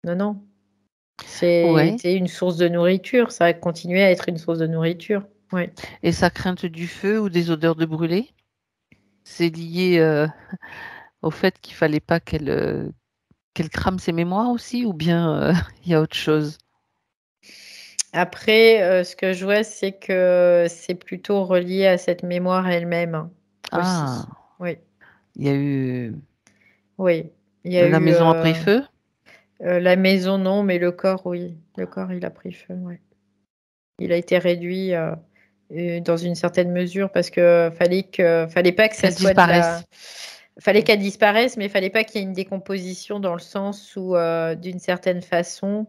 Non, non. Ouais. C'était une source de nourriture, ça a continué à être une source de nourriture. Ouais. Et sa crainte du feu ou des odeurs de brûlé, c'est lié au fait qu'il fallait pas qu'elle crame ses mémoires aussi, ou bien il y a autre chose? Après, ce que je vois, c'est que c'est plutôt relié à cette mémoire elle-même aussi. Ah, Oui, il y a eu oui. Il y a la eu maison a pris feu? la maison, non, mais le corps, oui. Le corps, il a pris feu, ouais. Il a été réduit dans une certaine mesure parce que fallait pas que ça Qu'elle soit de disparaisse. la. Fallait qu'elle disparaisse, mais il fallait pas qu'il y ait une décomposition dans le sens où, d'une certaine façon,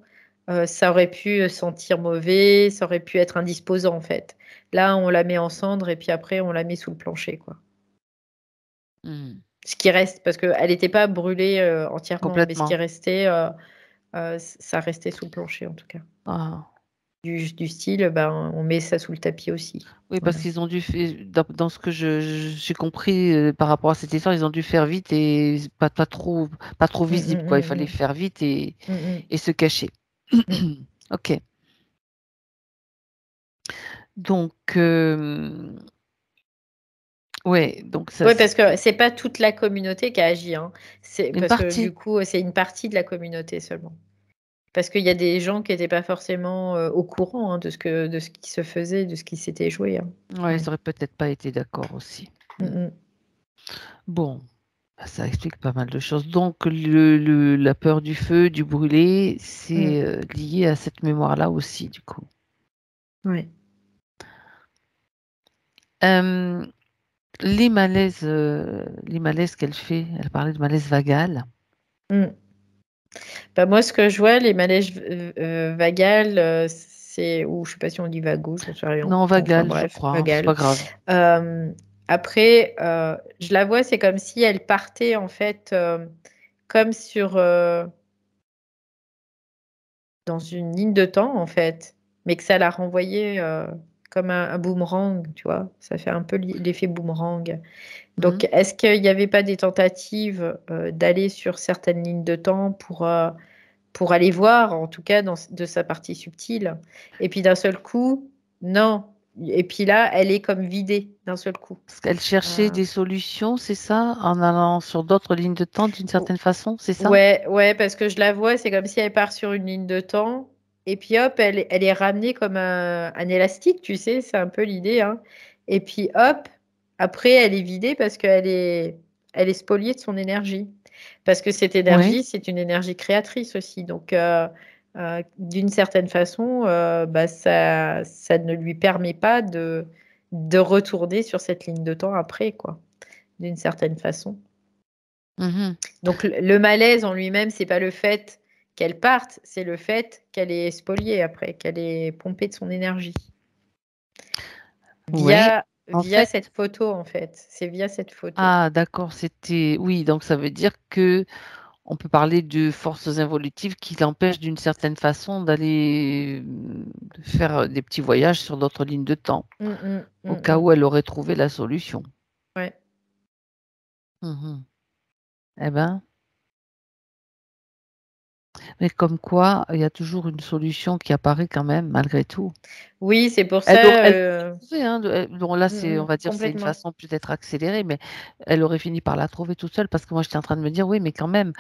ça aurait pu sentir mauvais, ça aurait pu être indisposant en fait. Là, on la met en cendre et puis après, on la met sous le plancher, quoi. Hmm. Ce qui reste, parce qu'elle n'était pas brûlée entièrement, mais ce qui Complètement. restait, ça restait sous le plancher en tout cas. Ah. Du style, ben, on met ça sous le tapis aussi. Oui, parce Voilà. qu'ils ont dû faire, dans ce que j'ai compris par rapport à cette histoire, ils ont dû faire vite et pas trop Mm, visible, quoi. Il fallait mm, faire vite mm, mm, mm, et se cacher. mm. Ok. Donc, ouais, donc ça, Oui, parce que c'est pas toute la communauté qui a agi, hein. C'est une parce que du partie. coup, c'est une partie de la communauté seulement. Parce qu'il y a des gens qui n'étaient pas forcément au courant de ce qui se faisait, de ce qui s'était joué, hein. Ouais, Ouais. ils auraient peut-être pas été d'accord aussi. Mm, Hmm. mm, Bon, bah, ça explique pas mal de choses. Donc, la peur du feu, du brûlé, mm. c'est lié à cette mémoire-là aussi, du coup. Ouais. Euh, les malaises qu'elle fait, elle parlait de malaise vagal. Mm. Bah, moi, ce que je vois, les malaises vagales, c'est, ou je sais pas si on dit vago, j'en sais rien. Non, Enfin vagal, je bref, crois, hein, c'est pas vagales. grave. Euh, Après, je la vois, c'est comme si elle partait en fait, comme sur dans une ligne de temps en fait, mais que ça l'a renvoyé comme un boomerang, tu vois. Ça fait un peu l'effet boomerang. Hmm. Donc, est-ce qu'il n'y avait pas des tentatives d'aller sur certaines lignes de temps pour aller voir, en tout cas de sa partie subtile. Et puis d'un seul coup, non. Et puis là, elle est comme vidée d'un seul coup. Parce qu'elle cherchait Euh, des solutions, c'est ça, en allant sur d'autres lignes de temps d'une certaine façon, c'est ça? ouais, ouais, parce que je la vois, c'est comme si elle part sur une ligne de temps. Et puis hop, elle est ramenée comme un élastique, tu sais, c'est un peu l'idée, hein. Et puis hop, après, elle est vidée parce elle est spoliée de son énergie. Parce que cette Oui. énergie, c'est une énergie créatrice aussi. Donc, d'une certaine façon, bah, ça ne lui permet pas de retourner sur cette ligne de temps après, quoi, d'une certaine façon. Mhm. Donc, le malaise en lui-même, c'est pas le fait qu'elle parte, c'est le fait qu'elle est spoliée après, qu'elle est pompée de son énergie. Oui. En Via fait, cette photo, en fait. C'est via cette photo. ah, d'accord, c'était. Oui, donc ça veut dire que on peut parler de forces involutives qui l'empêchent d'une certaine façon d'aller faire des petits voyages sur d'autres lignes de temps, au cas où elle aurait trouvé la solution. Ouais. Mhm. Eh ben, mais comme quoi, il y a toujours une solution qui apparaît quand même, malgré tout. Oui, c'est pour Elle ça. aurait trouvé, hein, bon là, on va dire, c'est une Complètement. façon peut-être accélérée, mais elle aurait fini par la trouver toute seule parce que moi, j'étais en train de me dire, oui, mais quand même,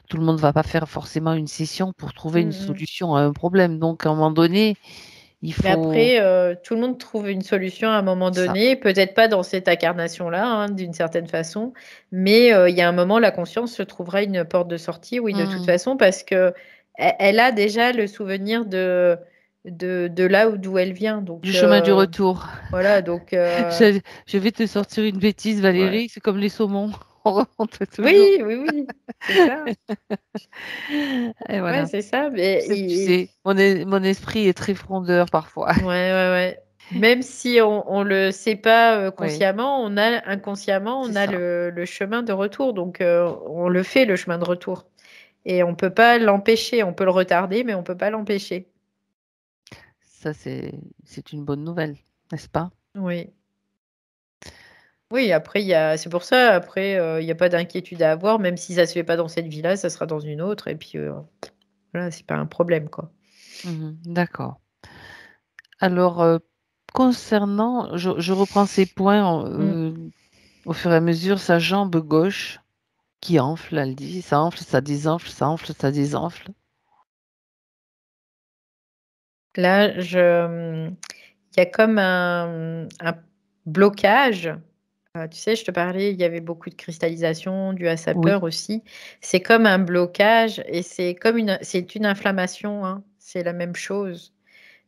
tout le monde ne va pas faire forcément une session pour trouver une solution à un problème. Donc, à un moment donné, il Mais faut après, tout le monde trouve une solution à un moment ça. donné, peut-être pas dans cette incarnation-là, hein, d'une certaine façon, mais il y a un moment, la conscience se trouvera une porte de sortie, oui, de toute Hmm. façon, parce que elle a déjà le souvenir de là d'où elle vient. Du Donc, chemin du retour. voilà, donc, Je vais te sortir une bêtise, ouais. Valérie, c'est comme les saumons. On remonte toujours. Oui, oui, oui, c'est ça. Et Ouais, voilà. c'est ça. Mais Tu sais, mon esprit est très frondeur parfois. ouais, ouais, ouais. Même si on le sait pas Oui, consciemment, inconsciemment, c'est on a ça. le chemin de retour. Donc, on le fait, le chemin de retour. Et on peut pas l'empêcher. On peut le retarder, mais on peut pas l'empêcher. Ça, c'est une bonne nouvelle, n'est-ce pas? Oui. Oui, après, c'est pour ça, après, il n'y a pas d'inquiétude à avoir, même si ça ne se fait pas dans cette vie-là, ça sera dans une autre, et puis voilà, c'est pas un problème, quoi. D'accord. Alors, concernant, je reprends ces points au fur et à mesure, sa jambe gauche qui enfle, elle dit, ça enfle, ça désenfle, ça enfle, ça désenfle. Là, il y a comme un blocage. Tu sais, je te parlais, il y avait beaucoup de cristallisation due à sa Oui. peur aussi. C'est comme un blocage et c'est une inflammation, hein. C'est la même chose.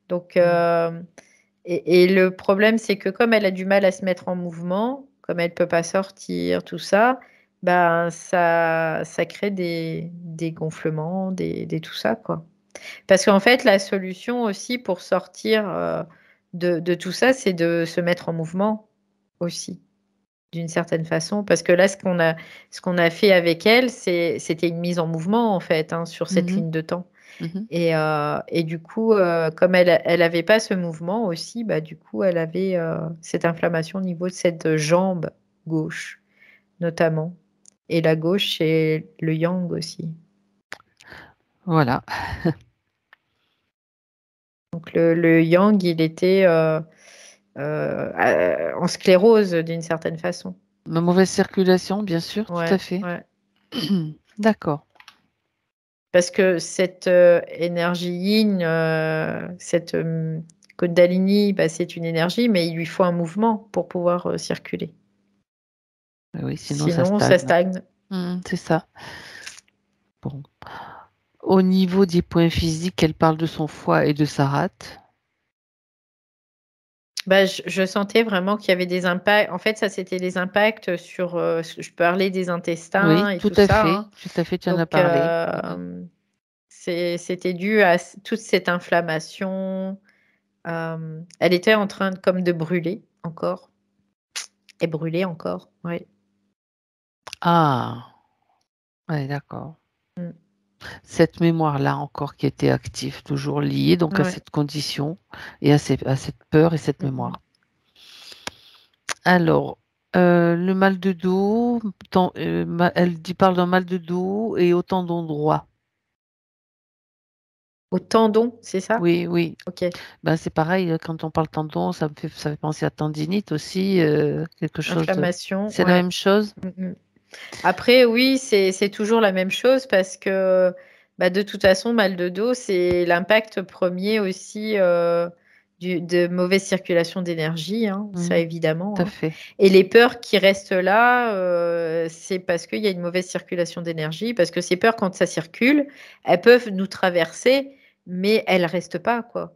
Donc, et le problème, c'est que comme elle a du mal à se mettre en mouvement, comme elle peut pas sortir, tout ça, ben ça crée des gonflements, tout ça, quoi. Parce qu'en fait, la solution aussi pour sortir de tout ça, c'est de se mettre en mouvement aussi, d'une certaine façon. Parce que là, ce qu'on a fait avec elle, c'était une mise en mouvement, en fait, hein, sur cette Mhm, ligne de temps. mhm. Et du coup, comme elle n'avait pas ce mouvement aussi, bah, du coup, elle avait cette inflammation au niveau de cette jambe gauche, notamment. Et la gauche, c'est le yang aussi. Voilà. Donc le yang, il était en sclérose d'une certaine façon. Ma mauvaise circulation, bien sûr, tout à Ouais, fait. ouais. D'accord. Parce que cette énergie yin, cette Kundalini, bah, c'est une énergie, mais il lui faut un mouvement pour pouvoir circuler. Oui, sinon ça Sinon, ça stagne. stagne. C'est ça. Bon. Au niveau des points physiques, elle parle de son foie et de sa rate. Bah, je sentais vraiment qu'il y avait des impacts. En fait, ça, c'était les impacts sur. Je parlais des intestins Oui, et tout tout à ça, fait. hein. Tout à fait, tu en as Donc, parlé. c'était dû à toute cette inflammation. Elle était en train comme de brûler encore. Et brûler encore, oui. Ah, ouais, d'accord. Mm. Cette mémoire-là encore qui était active, toujours liée donc à Ouais. cette condition et à cette peur et cette Mm, mm. mémoire. Alors, le mal de dos, parle d'un mal de dos et au tendon droit. Au tendon, c'est ça? Oui, oui. Ok. Ben, c'est pareil, quand on parle tendon, ça fait penser à tendinite aussi, quelque chose de... Inflammation, C'est la ouais. même chose? Mm, mm. Après, oui, c'est toujours la même chose parce que bah, de toute façon, mal de dos, c'est l'impact premier aussi de mauvaise circulation d'énergie, hein, ça Mhm, tout évidemment, à hein. fait. Et les peurs qui restent là, c'est parce qu'il y a une mauvaise circulation d'énergie, parce que ces peurs, quand ça circule, elles peuvent nous traverser, mais elles restent pas, quoi.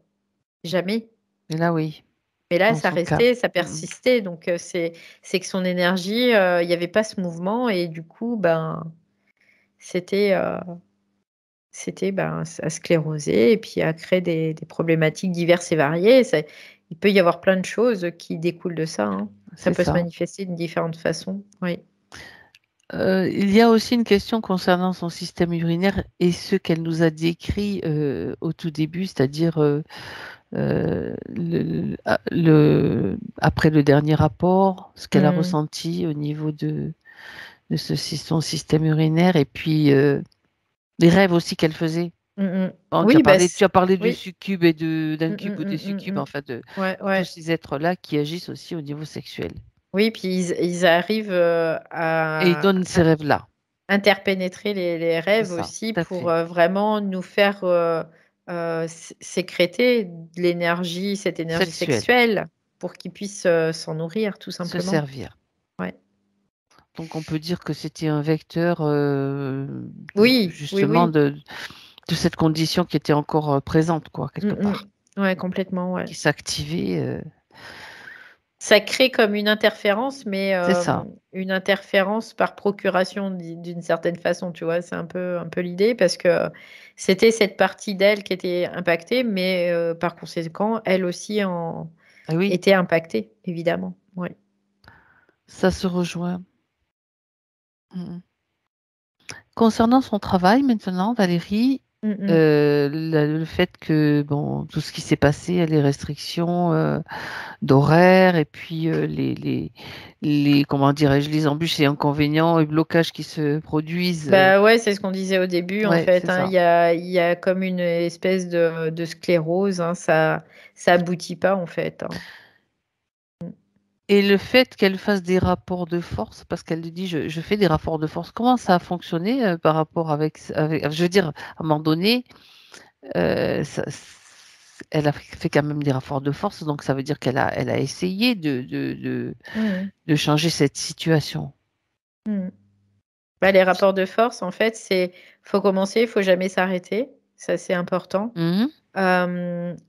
Jamais. Et là, oui, Mais là, dans ça son cas. restait, ça Mhm. persistait. Donc, c'est que son énergie, il n'y avait pas ce mouvement et du coup, ben, c'était, ben, à scléroser et puis à créer des problématiques diverses et variées. Il peut y avoir plein de choses qui découlent de ça, hein. Ça C'est peut se ça. manifester de différentes façons. Oui. Il y a aussi une question concernant son système urinaire et ce qu'elle nous a décrit au tout début, c'est-à-dire après le dernier rapport, ce qu'elle a Mm. ressenti au niveau de son système urinaire et puis les rêves aussi qu'elle faisait. Mm, mm. Bon, Oui, bah, tu as parlé du oui. succube et d'un Mm, cube mm, ou des mm, succubes, mm, mm. enfin de Ouais, tous ouais. ces êtres-là qui agissent aussi au niveau sexuel. Oui, puis ils arrivent Et ils à donnent ces rêves-là. interpénétrer les C'est rêves ça, aussi tout à pour fait. vraiment nous faire sécréter de l'énergie, cette énergie Sexuel, sexuelle, pour qu'ils puissent s'en nourrir, tout se simplement. servir. Ouais. Donc on peut dire que c'était un vecteur Oui, oui, justement oui. de cette condition qui était encore présente, quoi, Mm, quelque part, mm. Ouais, complètement, ouais. qui s'activait. Ça crée comme une interférence, mais C'est ça. une interférence par procuration d'une certaine façon, tu vois. C'est un peu l'idée parce que c'était cette partie d'elle qui était impactée, mais par conséquent, elle aussi Ah oui, était impactée, évidemment. Ouais. ça se rejoint. Mhm. Concernant son travail maintenant, Valérie, Le fait que bon, tout ce qui s'est passé, les restrictions d'horaire et puis comment dirais-je, les embûches et inconvénients et blocages qui se produisent. Bah ouais, c'est ce qu'on disait au début en Ouais, fait. c'est ça. Il y a comme une espèce de sclérose. Ça aboutit pas en fait. Et le fait qu'elle fasse des rapports de force, parce qu'elle dit je fais des rapports de force, comment ça a fonctionné par rapport avec, je veux dire, à un moment donné, elle a fait quand même des rapports de force, donc ça veut dire elle a essayé de changer cette situation. Bah, les rapports de force, en fait, faut commencer, il faut jamais s'arrêter. Ça, c'est important.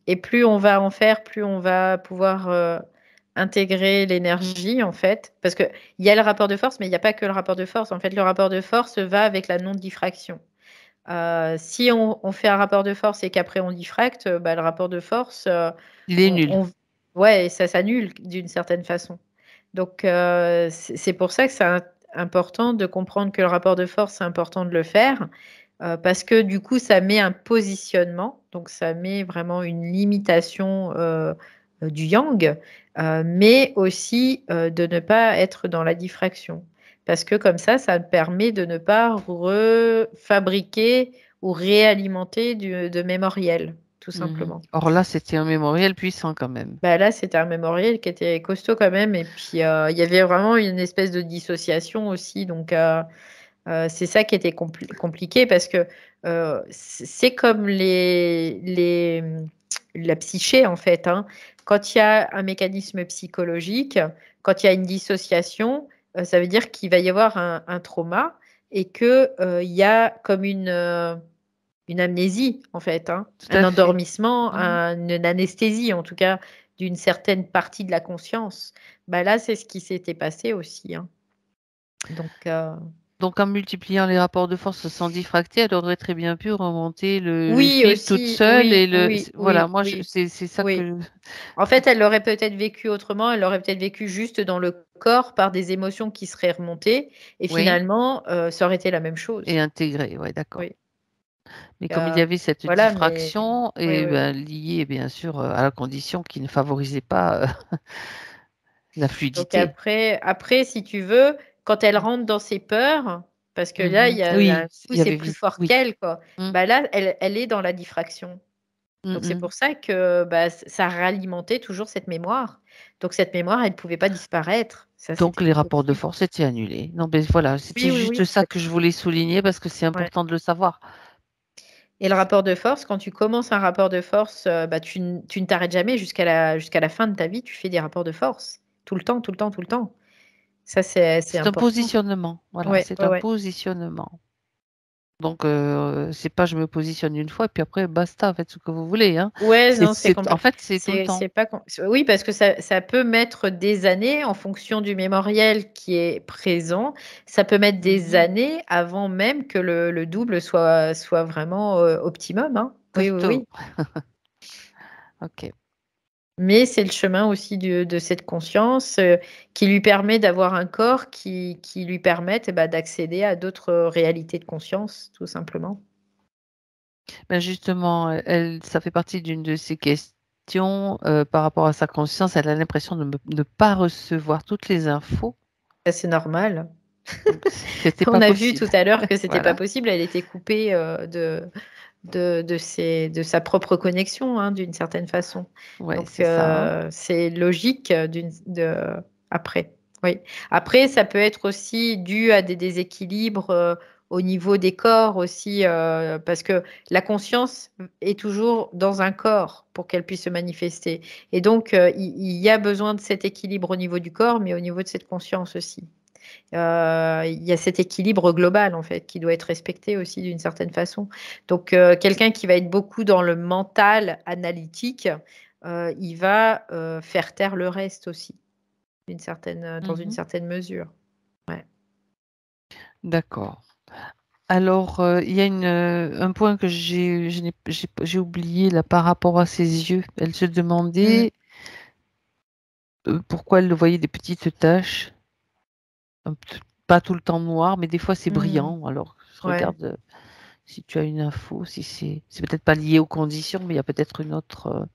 Et plus on va en faire, plus on va pouvoir intégrer l'énergie, en fait. Parce qu'il y a le rapport de force, mais il n'y a pas que le rapport de force. En fait, le rapport de force va avec la non-diffraction. Si on fait un rapport de force et qu'après on diffracte, bah, le rapport de force, Il est nul. ouais, ça s'annule d'une certaine façon. Donc, c'est pour ça que c'est important de comprendre que le rapport de force, c'est important de le faire. Parce que du coup, ça met un positionnement, donc ça met vraiment une limitation du yang, mais aussi de ne pas être dans la diffraction. Parce que comme ça permet de ne pas refabriquer ou réalimenter de mémoriel, tout simplement. Or là, c'était un mémoriel puissant quand même. Bah là, c'était un mémoriel qui était costaud quand même. Et puis, il y avait vraiment une espèce de dissociation aussi. Donc, c'est ça qui était compliqué parce que c'est comme la psyché, en fait. Quand il y a un mécanisme psychologique, quand il y a une dissociation, ça veut dire qu'il va y avoir un trauma et qu'il y a comme une amnésie, en fait, Tout un à fait. endormissement, une anesthésie, en tout cas, d'une certaine partie de la conscience. Bah là, c'est ce qui s'était passé aussi. Donc, en multipliant les rapports de force sans diffracter, elle aurait très bien pu remonter le Oui, fil toute aussi, seule oui, et oui, voilà, oui, moi, oui, c'est ça oui. que. En fait, elle l'aurait peut-être vécu autrement, elle l'aurait peut-être vécu juste dans le corps par des émotions qui seraient remontées et Oui, finalement, ça aurait été la même et chose. intégrée, ouais, d'accord. Oui. Mais comme il y avait cette Voilà, mais diffraction, oui, et oui. ben, liée bien sûr à la condition qui ne favorisait pas la Donc fluidité. après, si tu veux, quand elle rentre dans ses peurs, parce que là, Oui, un coup, il y c'est avait plus fort oui. qu'elle, quoi. Mm, Bah là, elle est dans la diffraction. mm, Donc c'est mm. pour ça que bah, ça ralimentait toujours cette mémoire. Donc cette mémoire, elle ne pouvait pas disparaître. Ça, Donc c'était les pas rapports de possible. force étaient annulés. Non, mais voilà, Oui, c'était oui, juste oui. ça que je voulais souligner parce que c'est Ouais. important de le savoir. Et le rapport de force, quand tu commences un rapport de force, bah, tu ne t'arrêtes jamais jusqu'à la fin de ta vie, tu fais des rapports de force. Tout le temps, tout le temps, tout le temps. Ça, c'est C'est un important. positionnement. Voilà, Ouais, c'est ouais, un ouais. positionnement. Donc, c'est pas je me positionne une fois et puis après, basta, faites ce que vous voulez. Hein. Ouais, non, En fait, c'est tout le temps. c'est pas oui, parce que ça peut mettre des années en fonction du mémoriel qui est présent. Ça peut mettre des années avant même que le double soit vraiment optimum. Oui, oui, Costaud. oui. Ok. Mais c'est le chemin aussi de cette conscience qui lui permet d'avoir un corps qui lui permette d'accéder à d'autres réalités de conscience, tout simplement. Ben justement, ça fait partie d'une de ses questions par rapport à sa conscience. Elle a l'impression de ne pas recevoir toutes les infos. Ça, c'est normal. Donc, c'était On pas a vu possible. tout à l'heure que c'était pas Voilà. possible. Elle était coupée de sa propre connexion, d'une certaine façon. Ouais, Donc, c'est ça. Hein. c'est logique après. Oui. Après, ça peut être aussi dû à des déséquilibres au niveau des corps aussi, parce que la conscience est toujours dans un corps pour qu'elle puisse se manifester. Et donc, il y a besoin de cet équilibre au niveau du corps, mais au niveau de cette conscience aussi. Il y a cet équilibre global en fait qui doit être respecté aussi d'une certaine façon. Donc quelqu'un qui va être beaucoup dans le mental analytique, il va faire taire le reste aussi dans une certaine mesure. Ouais. D'accord. Alors, il y a un point que j'ai oublié là par rapport à ses yeux. Elle se Mm. demandait pourquoi elle voyait des petites taches, pas tout le temps noires, mais des fois c'est Mm. brillant. Alors, je Ouais. regarde. si tu as une info, si c'est peut-être pas lié aux conditions, mais il y a peut-être une autre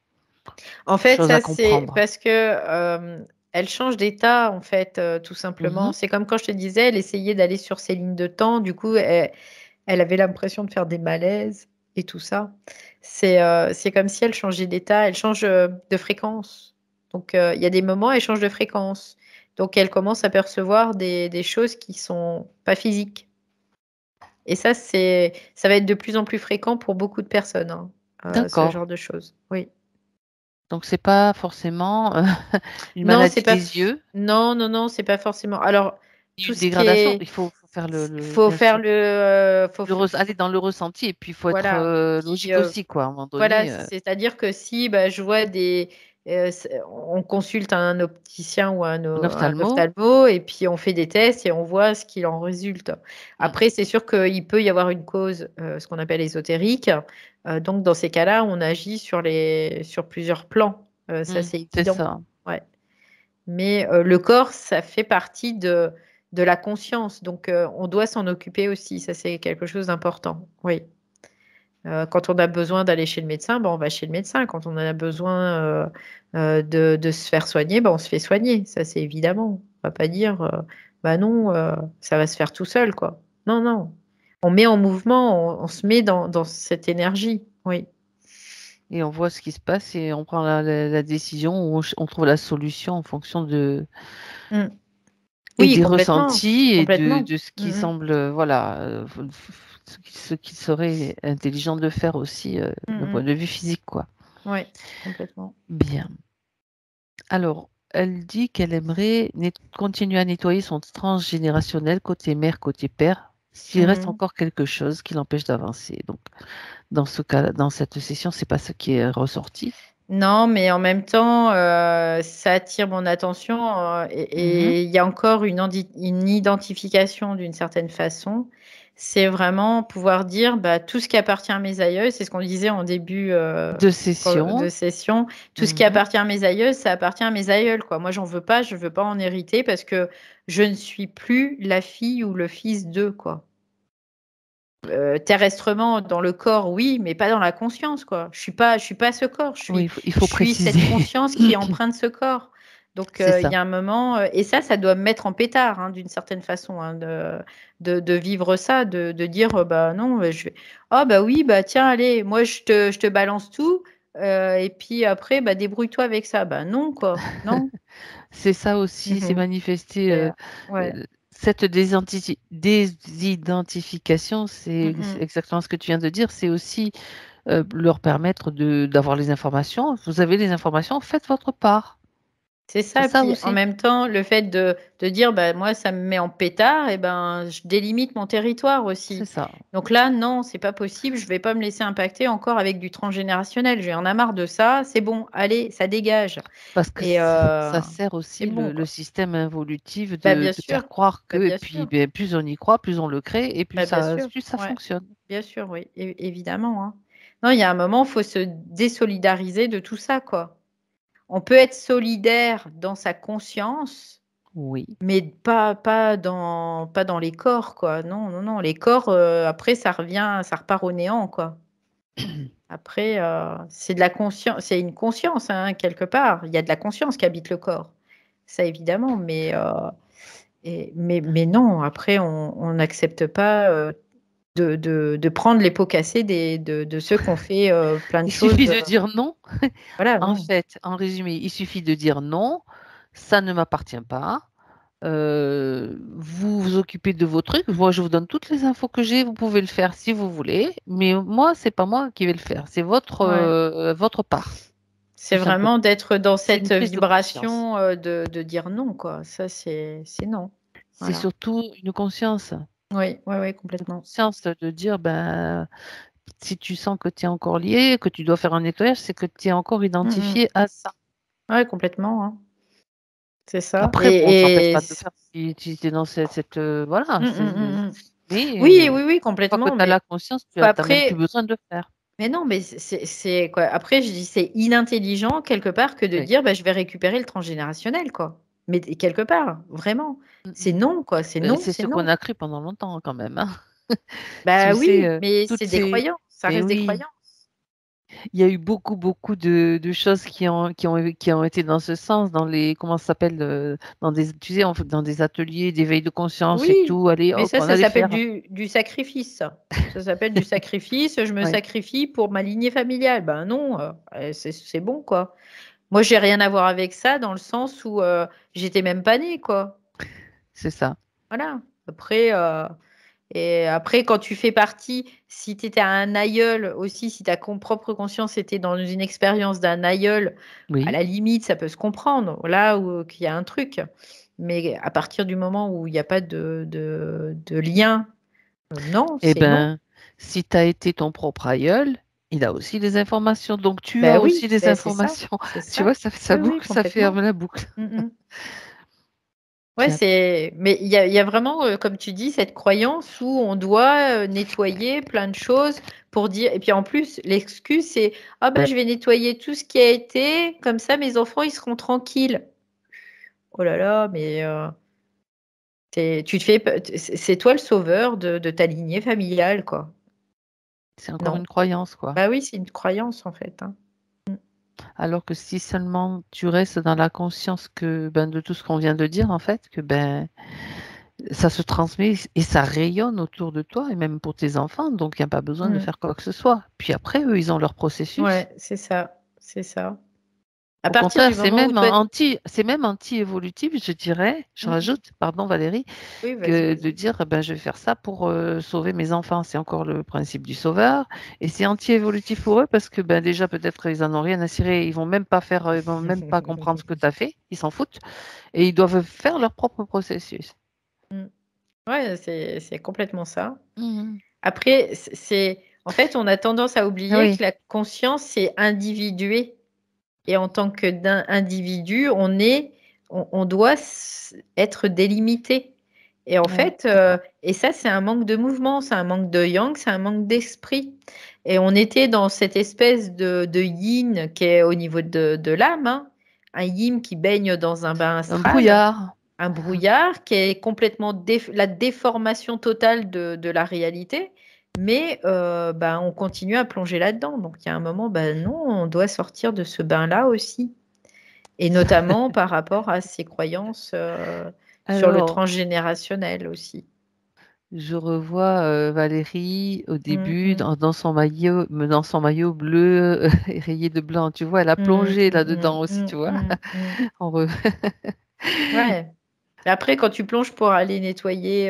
En fait, chose à ça, c'est comprendre. parce que elle change d'état, en fait, tout simplement. Mhm. C'est comme quand je te disais, elle essayait d'aller sur ses lignes de temps. Du coup, elle avait l'impression de faire des malaises et tout ça. C'est comme si elle changeait d'état, elle change de fréquence. Donc, il y a des moments, elle change de fréquence. Donc, elle commence à percevoir des choses qui sont pas physiques. Et ça va être de plus en plus fréquent pour beaucoup de personnes, hein, ce genre D'accord. de choses. Oui. Donc c'est pas forcément une Non, c'est maladie pas. des yeux, Non, non, non, c'est pas forcément. Alors, ni tout une ce qui dégradation. est, Il faut faire faut bien faire sûr, aller dans le ressenti et puis il faut être voilà. Puis, logique aussi, quoi. À un moment voilà, donné, c'est-à-dire que si bah, je vois on consulte un opticien ou un un ophtalmo. ophtalmo et puis on fait des tests et on voit ce qu'il en résulte. Mm. Après, c'est sûr qu'il peut y avoir une cause, ce qu'on appelle ésotérique. Donc, dans ces cas-là, on agit sur plusieurs plans. Ça, c'est C'est évident. ça. Ouais. Mais le corps, ça fait partie de la conscience. Donc, on doit s'en occuper aussi. Ça, c'est quelque chose d'important. Oui. Quand on a besoin d'aller chez le médecin, ben, on va chez le médecin. Quand on a besoin de se faire soigner, ben, on se fait soigner. Ça, c'est évidemment. On ne va pas dire, bah non, ça va se faire tout seul, quoi. Non, non. On met en mouvement, on se met dans cette énergie. Oui. Et on voit ce qui se passe et on prend la décision ou on trouve la solution en fonction Mm. et Oui, des complètement. ressentis et Complètement. de ce qui Mm, semble, voilà, ce qui serait intelligent de faire aussi mm. d'un Mm, point mm. de vue physique, quoi. Oui, complètement. Bien. Alors, elle dit qu'elle aimerait continuer à nettoyer son transgénérationnel côté mère, côté père, s'il reste Mhm. encore quelque chose qui l'empêche d'avancer. Donc, dans ce cas, dans cette session, c'est pas ce qui est ressorti. Non, mais en même temps, ça attire mon attention Mhm. et il y a encore une identification d'une certaine façon. C'est vraiment pouvoir dire bah, tout ce qui appartient à mes aïeux, c'est ce qu'on disait en début De de session. session. Tout ce qui Mhm. appartient à mes aïeux, ça appartient à mes aïeuls, quoi. Moi, j'en veux pas, je veux pas en hériter parce que je ne suis plus la fille ou le fils d'eux, quoi. Terrestrement dans le corps, oui, mais pas dans la conscience, quoi. Je suis pas ce corps. Oui, il Je faut suis préciser. cette conscience qui emprunte ce corps. Donc, C'est il ça. y a un moment, et ça doit me mettre en pétard, hein, d'une certaine façon, hein, de vivre ça, de dire, bah non, oh bah oui, bah tiens, allez, moi je te balance tout, et puis après, bah débrouille-toi avec ça. Bah non, quoi, non. C'est ça aussi, c'est Mhm. manifester Ouais. cette désidentification, c'est Mhm. exactement ce que tu viens de dire, c'est aussi leur permettre d'avoir les informations. Vous avez les informations, faites votre part. C'est C'est ça, ça puis en aussi. même temps, le fait de dire, bah, moi, ça me met en pétard, et ben, je délimite mon territoire C'est aussi. ça. Donc là, non, c'est pas possible, je vais pas me laisser impacter encore avec du transgénérationnel. J'en ai marre de ça, c'est bon, allez, ça dégage. Parce que Et ça sert c'est aussi bon, le quoi. système involutif Bah, bien de faire sûr, croire que, bah, et bien puis sûr, ben, plus on y croit, plus on le crée, et bah, bien sûr, plus ça ouais, fonctionne. bien sûr, oui, évidemment, hein. Non, il y a un moment, il faut se désolidariser de tout ça, quoi. On peut être solidaire dans sa conscience. Oui. Mais pas dans les corps, quoi. Non, non, non. Les corps, après, ça revient, ça repart au néant, quoi. Après, c'est de la conscience, c'est une conscience, hein, quelque part. Il y a de la conscience qui habite le corps. Ça, évidemment. Mais non, après, on n'accepte pas de prendre les pots cassés de ceux qui ont fait plein de Il choses. suffit de dire non. Voilà, En non. fait, en résumé, il suffit de dire non, ça ne m'appartient pas. Vous vous occupez de vos trucs. Moi, je vous donne toutes les infos que j'ai. Vous pouvez le faire si vous voulez, mais moi, c'est pas moi qui vais le faire. C'est Ouais. votre part, C'est tout simplement. vraiment d'être dans C'est une cette prise de conscience. vibration de dire non, quoi. Ça, c'est non. C'est Voilà. surtout une conscience. Oui, oui, oui, Une complètement. conscience de dire, ben, si tu sens que tu es encore lié, que tu dois faire un nettoyage, c'est que tu es encore Mm, identifié à ça. ouais, complètement, hein. C'est ça. Après, bon, on ne t'empêche Et pas de le faire si tu es dans voilà. mm. Mais Oui, oui, oui, une fois que complètement. tu as Mais la conscience, tu n'as même plus après, besoin de le faire. mais non, mais c'est quoi. Après, je dis c'est inintelligent quelque part que de Oui. dire bah, je vais récupérer le transgénérationnel, quoi. Mais quelque part, vraiment, Mm, c'est mm. non, quoi. C'est non, C'est c'est ce qu'on non. a cru pendant longtemps quand même, hein. Bah Tu sais, oui, mais toutes c'est des ces croyances, ça mais reste des oui, croyances. il y a eu beaucoup, beaucoup de choses qui ont été dans ce sens, dans les comment ça s'appelle, dans des tu sais, dans des ateliers d'éveil de conscience et Oui, tout. Allez mais hop, ça on allait s'appelle faire. du sacrifice, ça. Ça s'appelle du sacrifice, je me Ouais, sacrifie pour ma lignée familiale. Ben non, c'est bon, quoi. Moi, j'ai rien à voir avec ça dans le sens où j'étais même pas née, quoi. c'est ça. Voilà. Après, et après, quand tu fais partie, si tu étais un aïeul aussi, si ta propre conscience était dans une expérience d'un aïeul, à Oui. la limite, ça peut se comprendre, là où qu'il y a un truc. Mais à partir du moment où il n'y a pas de lien, non, Eh c'est non. ben, si tu as été ton propre aïeul, il a aussi des informations, donc tu Ben as oui, aussi des ben c'est ça, informations. c'est Tu ça. vois, ça fait Oui, ça oui, boucle, ça complètement. ferme la boucle. Mm, mm. Ouais, Puis ap c'est. Mais il y a vraiment, comme tu dis, cette croyance où on doit nettoyer plein de choses pour dire. Et puis en plus, l'excuse, c'est ah ben je vais nettoyer tout ce qui a été, comme ça mes enfants ils seront tranquilles. Oh là là, mais tu te fais, c'est toi le sauveur de ta lignée familiale, quoi. c'est encore Non. une croyance, quoi. Bah oui, c'est une croyance en fait, hein. Mm. Alors que si seulement tu restes dans la conscience que, ben, de tout ce qu'on vient de dire, en fait, que, ben, ça se transmet et ça rayonne autour de toi et même pour tes enfants, donc il y a pas besoin de Mm. faire quoi que ce soit. Puis après, eux, ils ont leur processus. Ouais, c'est ça, c'est ça. À Au partir contraire, du moment où toi. c'est même anti-évolutif, je dirais, je Mm. rajoute, pardon Valérie, Oui, vas-y, que de vas-y. dire, ben, je vais faire ça pour sauver mes enfants. C'est encore le principe du sauveur. Et c'est anti-évolutif pour eux parce que ben, déjà, peut-être, ils en ont rien à cirer. Ils vont même pas faire, ils vont même pas comprendre ce que tu as fait. Ils s'en foutent. Et ils doivent faire leur propre processus. Mm. Ouais, c'est complètement ça. Mhm. Après, en fait, on a tendance à Ah oublier oui, que la conscience, c'est individué. Et en tant que d'un individu, on doit être délimité. Et en ouais, fait, et ça, c'est un manque de mouvement, c'est un manque de yang, c'est un manque d'esprit. Et on était dans cette espèce de yin qui est au niveau de l'âme, hein, un yin qui baigne dans un bain un astral, brouillard. un brouillard qui est complètement la déformation totale de la réalité. Mais ben, on continue à plonger là-dedans. Donc il y a un moment, ben non, on doit sortir de ce bain-là aussi. Et notamment par rapport à ses croyances sur le Alors, transgénérationnel aussi. je revois Valérie au Mm, début mm, dans son maillot bleu rayé de blanc. Tu vois, elle a mm, plongé mm, là-dedans aussi, mm, tu vois. mm, mm. On re- Ouais. Mais après, quand tu plonges pour aller nettoyer,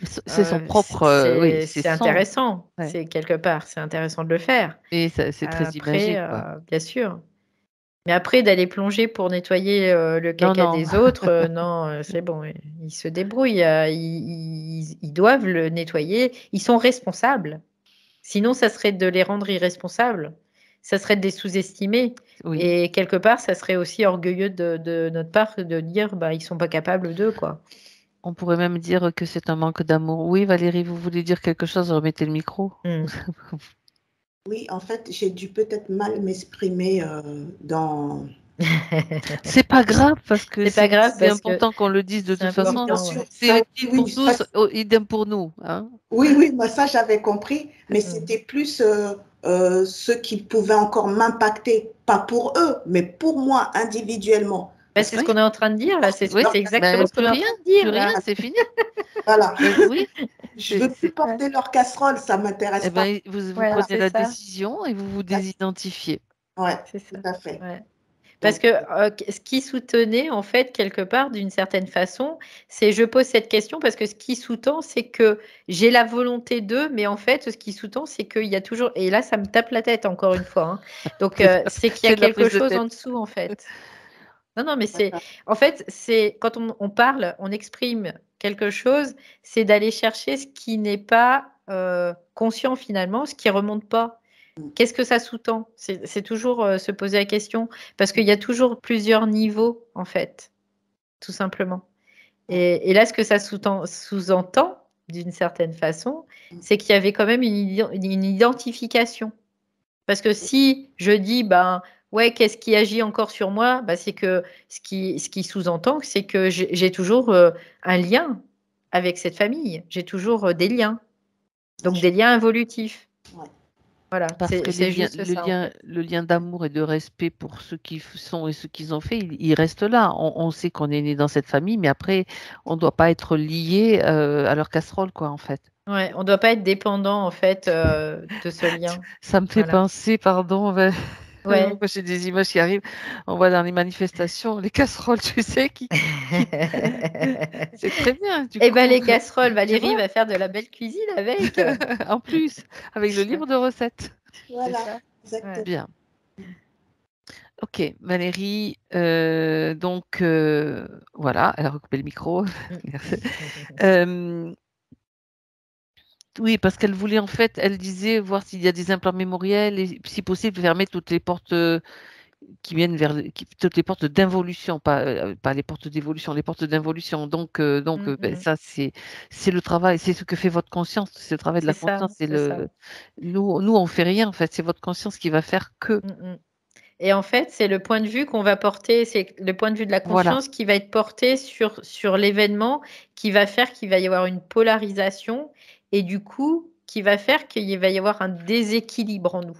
C'est son propre, oui, c'est c'est son. intéressant. Ouais. C'est quelque part, c'est intéressant de le faire. Et c'est très Après, imagé, quoi. bien sûr. Mais après, d'aller plonger pour nettoyer le Non, caca non. des autres, non, c'est bon, ils se débrouillent. Ils doivent le nettoyer. Ils sont responsables. Sinon, ça serait de les rendre irresponsables. Ça serait de les sous-estimer. Oui. Et quelque part, ça serait aussi orgueilleux de notre part de dire bah, ils sont pas capables d'eux, quoi. On pourrait même dire que c'est un manque d'amour. Oui, Valérie, vous voulez dire quelque chose? Remettez le micro. Hmm. Oui, en fait, j'ai dû peut-être mal m'exprimer dans. C'est pas grave parce que C'est pas grave c'est parce que important qu'on le dise de c'est toute Oui, façon. bien important, sûr. ouais. C'est Ça, utile pour oui, ça, tous, idem pour nous, hein. oui, oui, moi, ça, j'avais compris, mais Hmm. c'était plus ce qui pouvait encore m'impacter, pas pour eux, mais pour moi individuellement. Bah, Parce c'est que ce Oui, qu'on est en train de dire là. C'est porter oui. leur exactement Ben, ce qu'on est en train de dire plus rien, là. c'est fini. voilà. Oui, Je veux plus Ouais. porter leur casserole, ça m'intéresse eh pas. ben, vous Voilà, prenez c'est la ça. décision et vous vous désidentifiez. Ouais, C'est ça. tout à fait. Ouais. Parce Donc, que ce qui soutenait, en fait, quelque part, d'une certaine façon, c'est je pose cette question parce que ce qui sous-tend, c'est que j'ai la volonté d'eux, mais en fait, ce qui sous-tend, c'est qu'il y a toujours, et là, ça me tape la tête encore une fois, hein. Donc, c'est qu'il y a C'est de la quelque prise de chose tête. en dessous, en fait. Non, non, mais d'accord. en fait, c'est quand on parle, on exprime quelque chose, c'est d'aller chercher ce qui n'est pas conscient finalement, ce qui remonte pas. Qu'est-ce que ça sous-tend? C'est toujours se poser la question, parce qu'il y a toujours plusieurs niveaux, en fait, tout simplement. Et là, ce que ça sous-entend, d'une certaine façon, c'est qu'il y avait quand même une identification. Parce que si je dis, ben, ouais, qu'est-ce qui agit encore sur moi? Ben, c'est que ce qui sous-entend, c'est que j'ai toujours un lien avec cette famille. J'ai toujours des liens. Donc des liens involutifs. Ouais. Voilà, Parce que c'est juste ça en fait. le lien d'amour et de respect pour ceux qui sont et ceux qu'ils ont fait, il reste là. On sait qu'on est né dans cette famille, mais après, on ne doit pas être lié à leur casserole, quoi, en fait. Ouais, on ne doit pas être dépendant en fait de ce lien. Ça me fait Voilà. penser, pardon, Ouais. moi, j'ai des images qui arrivent. On voit dans les manifestations les casseroles, tu sais, qui... C'est très bien, du Eh ben coup. les casseroles, Tu Valérie vois, va faire de la belle cuisine avec. en plus, avec le livre de recettes. C'est Voilà, ça. Ouais. exactement. Bien. Ok, Valérie, donc voilà, elle a recoupé le micro. Merci. Euh, oui, parce qu'elle voulait en fait, elle disait voir s'il y a des implants mémoriels et si possible fermer toutes les portes qui viennent toutes les portes d'involution, pas les portes d'évolution, les portes d'involution. Donc, ben, ça c'est le travail, c'est ce que fait votre conscience, c'est le travail de C'est la ça, conscience. c'est ça. Nous on fait rien en fait, c'est votre conscience qui va faire que. Et en fait, c'est le point de vue qu'on va porter, c'est le point de vue de la Voilà. conscience qui va être porté sur l'événement, qui va faire qu'il va y avoir une polarisation et du coup, qui va faire qu'il va y avoir un déséquilibre en nous.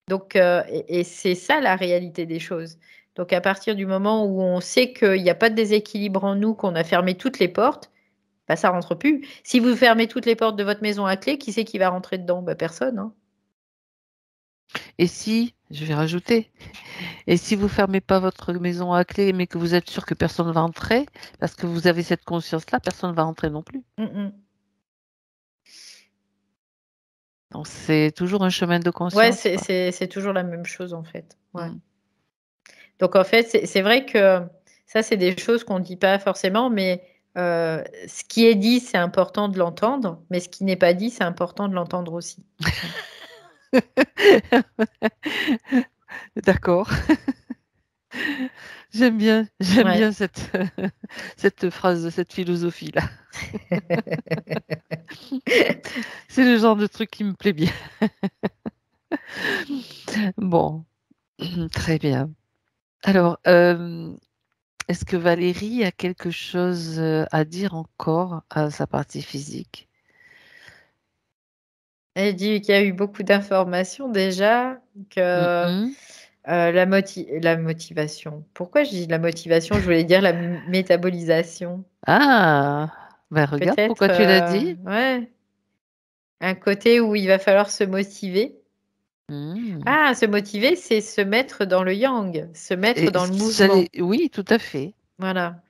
Donc, et c'est ça la réalité des choses. Donc, à partir du moment où on sait qu'il n'y a pas de déséquilibre en nous, qu'on a fermé toutes les portes, bah, ça rentre plus. Si vous fermez toutes les portes de votre maison à clé, qui c'est qui va rentrer dedans? Bah, personne, hein. Et si, je vais rajouter, et si vous fermez pas votre maison à clé, mais que vous êtes sûr que personne ne va entrer, parce que vous avez cette conscience-là, personne ne va entrer non plus. Donc c'est toujours un chemin de Ouais, conscience. c'est toujours la même chose en fait. Ouais. Mm. Donc en fait, c'est vrai que ça, c'est des choses qu'on ne dit pas forcément, mais ce qui est dit, c'est important de l'entendre, mais ce qui n'est pas dit, c'est important de l'entendre aussi. D'accord. J'aime bien Ouais. cette phrase, cette philosophie-là. C'est le genre de truc qui me plaît bien. Bon, très bien. Alors, est-ce que Valérie a quelque chose à dire encore à sa partie physique? Elle dit qu'il y a eu beaucoup d'informations déjà, que Mhm. la motivation. Pourquoi je dis la motivation? Je voulais dire la métabolisation. Ah, ben regarde Peut-être, pourquoi tu l'as dit. ouais, un côté où il va falloir se motiver. Hmm. Ah, se motiver, c'est se mettre dans le yang, se mettre Et dans le mouvement. oui, tout à fait. Voilà.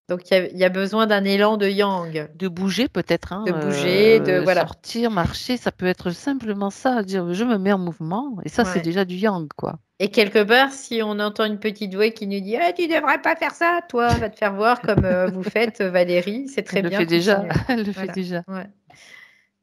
Donc il y a besoin d'un élan de yang, De bouger peut-être, hein, de bouger, de voilà. sortir, marcher, ça peut être simplement ça, dire je me mets en mouvement, et ça c'est Ouais. déjà du yang, quoi. Et quelque part, si on entend une petite voix qui nous dit ah, tu devrais pas faire ça, toi, va te faire voir comme vous faites, Valérie, c'est Elle très le bien, fait déjà, continuer. elle le fait Voilà. déjà. Ouais.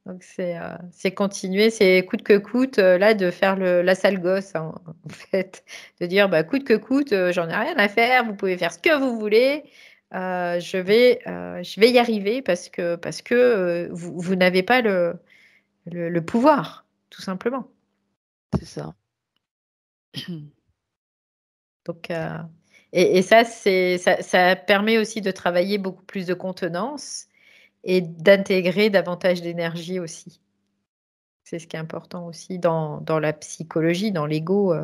Donc c'est continuer, c'est coûte que coûte, là, de faire la sale gosse, hein, en fait. De dire, bah, coûte que coûte, j'en ai rien à faire, vous pouvez faire ce que vous voulez, je vais y arriver parce que vous n'avez pas le pouvoir, tout simplement. C'est ça. Donc, et ça, ça permet aussi de travailler beaucoup plus de contenance et d'intégrer davantage d'énergie aussi. C'est ce qui est important aussi dans la psychologie, dans l'ego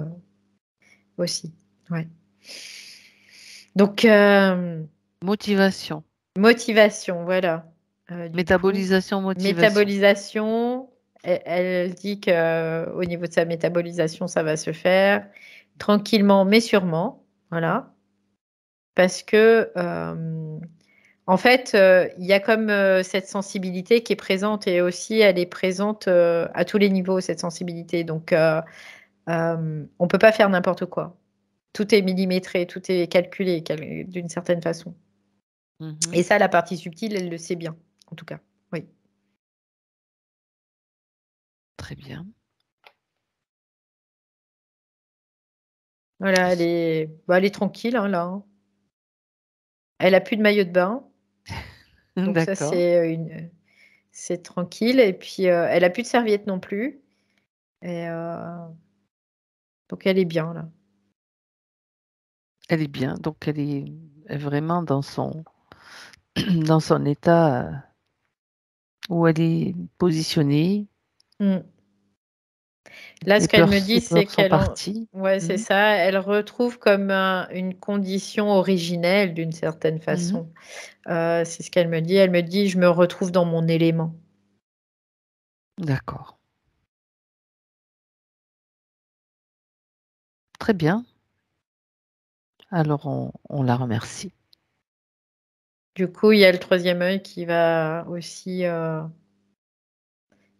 aussi. Ouais. Donc, Motivation, motivation, voilà. Du coup, métabolisation, motivation. métabolisation, elle dit qu'au niveau de sa métabolisation, ça va se faire tranquillement, mais sûrement. Voilà. Parce que, en fait, il y a comme cette sensibilité qui est présente et aussi elle est présente à tous les niveaux, cette sensibilité. Donc, on ne peut pas faire n'importe quoi. Tout est millimétré, tout est calculé d'une certaine façon. Mhm. Et ça, la partie subtile, elle le sait bien, en tout cas. Oui. Très bien. Voilà, elle est tranquille, hein, là, hein. Elle a plus de maillot de bain. Donc ça, D'accord. c'est tranquille. Et puis, elle a plus de serviette non plus. Et donc, elle est bien, là. Elle est bien, donc elle est vraiment dans son, dans son état où elle est positionnée. Mm. Là, Les ce qu'elle me les dit, c'est peurs sont qu'elle parties. ouais, c'est ça. Elle retrouve comme une condition originelle d'une certaine façon. C'est ce qu'elle me dit. Elle me dit, je me retrouve dans mon élément. D'accord. Très bien. Alors, on la remercie. Du coup, il y a le troisième œil qui va aussi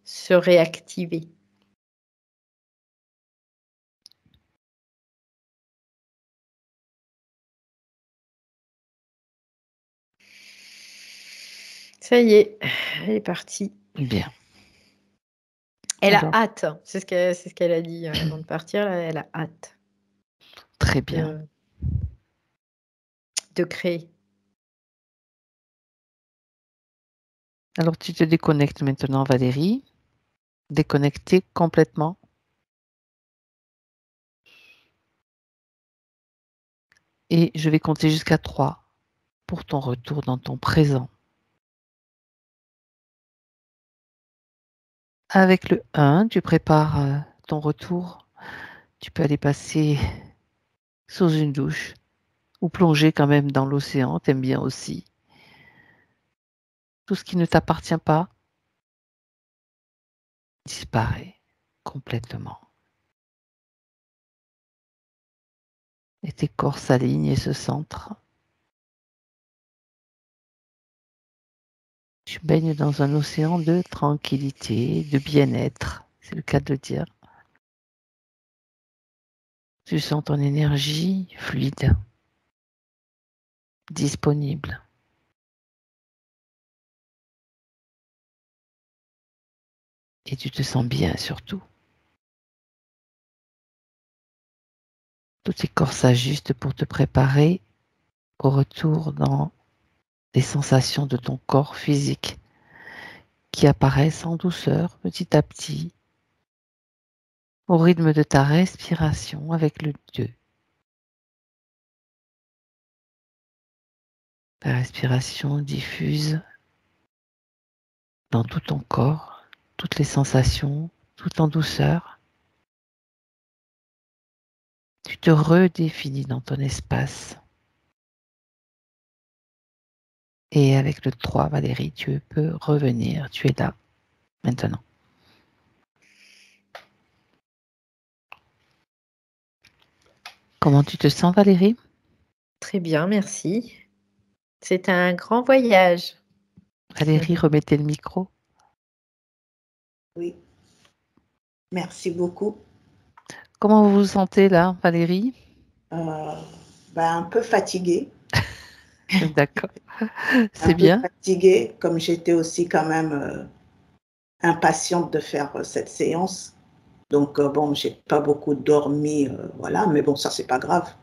se réactiver. Ça y est, elle est partie. Bien. Elle Alors, a hâte. C'est ce qu'elle a dit avant de partir. Là, elle a hâte très bien. de créer. Alors, tu te déconnectes maintenant, Valérie. Déconnectée complètement. Et je vais compter jusqu'à 3 pour ton retour dans ton présent. Avec le 1, tu prépares ton retour. Tu peux aller passer sous une douche ou plonger quand même dans l'océan. T'aimes bien aussi. Tout ce qui ne t'appartient pas disparaît complètement. Et tes corps s'alignent et se centrent. Tu baignes dans un océan de tranquillité, de bien-être, c'est le cas de le dire. Tu sens ton énergie fluide, disponible. Et tu te sens bien surtout. Tous tes corps s'ajustent pour te préparer au retour dans les sensations de ton corps physique qui apparaissent en douceur petit à petit au rythme de ta respiration avec le 2. La respiration diffuse dans tout ton corps, toutes les sensations, tout en douceur. Tu te redéfinis dans ton espace. Et avec le 3, Valérie, tu peux revenir. Tu es là, maintenant. Comment tu te sens, Valérie? Très bien, merci. C'est un grand voyage. Valérie, remettez le micro. Oui. Merci beaucoup. Comment vous vous sentez là, Valérie? Un peu fatiguée. D'accord. Un C'est peu bien. fatiguée, comme j'étais aussi quand même impatiente de faire cette séance. Donc, bon, j'ai pas beaucoup dormi, voilà, mais bon, ça, c'est pas grave.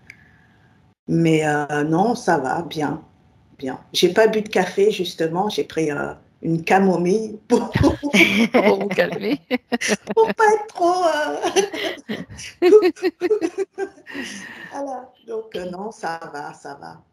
Mais non, ça va, bien, bien. J'ai pas bu de café, justement, j'ai pris une camomille pour Pour vous calmer. pas être trop... Voilà, donc non, ça va, ça va.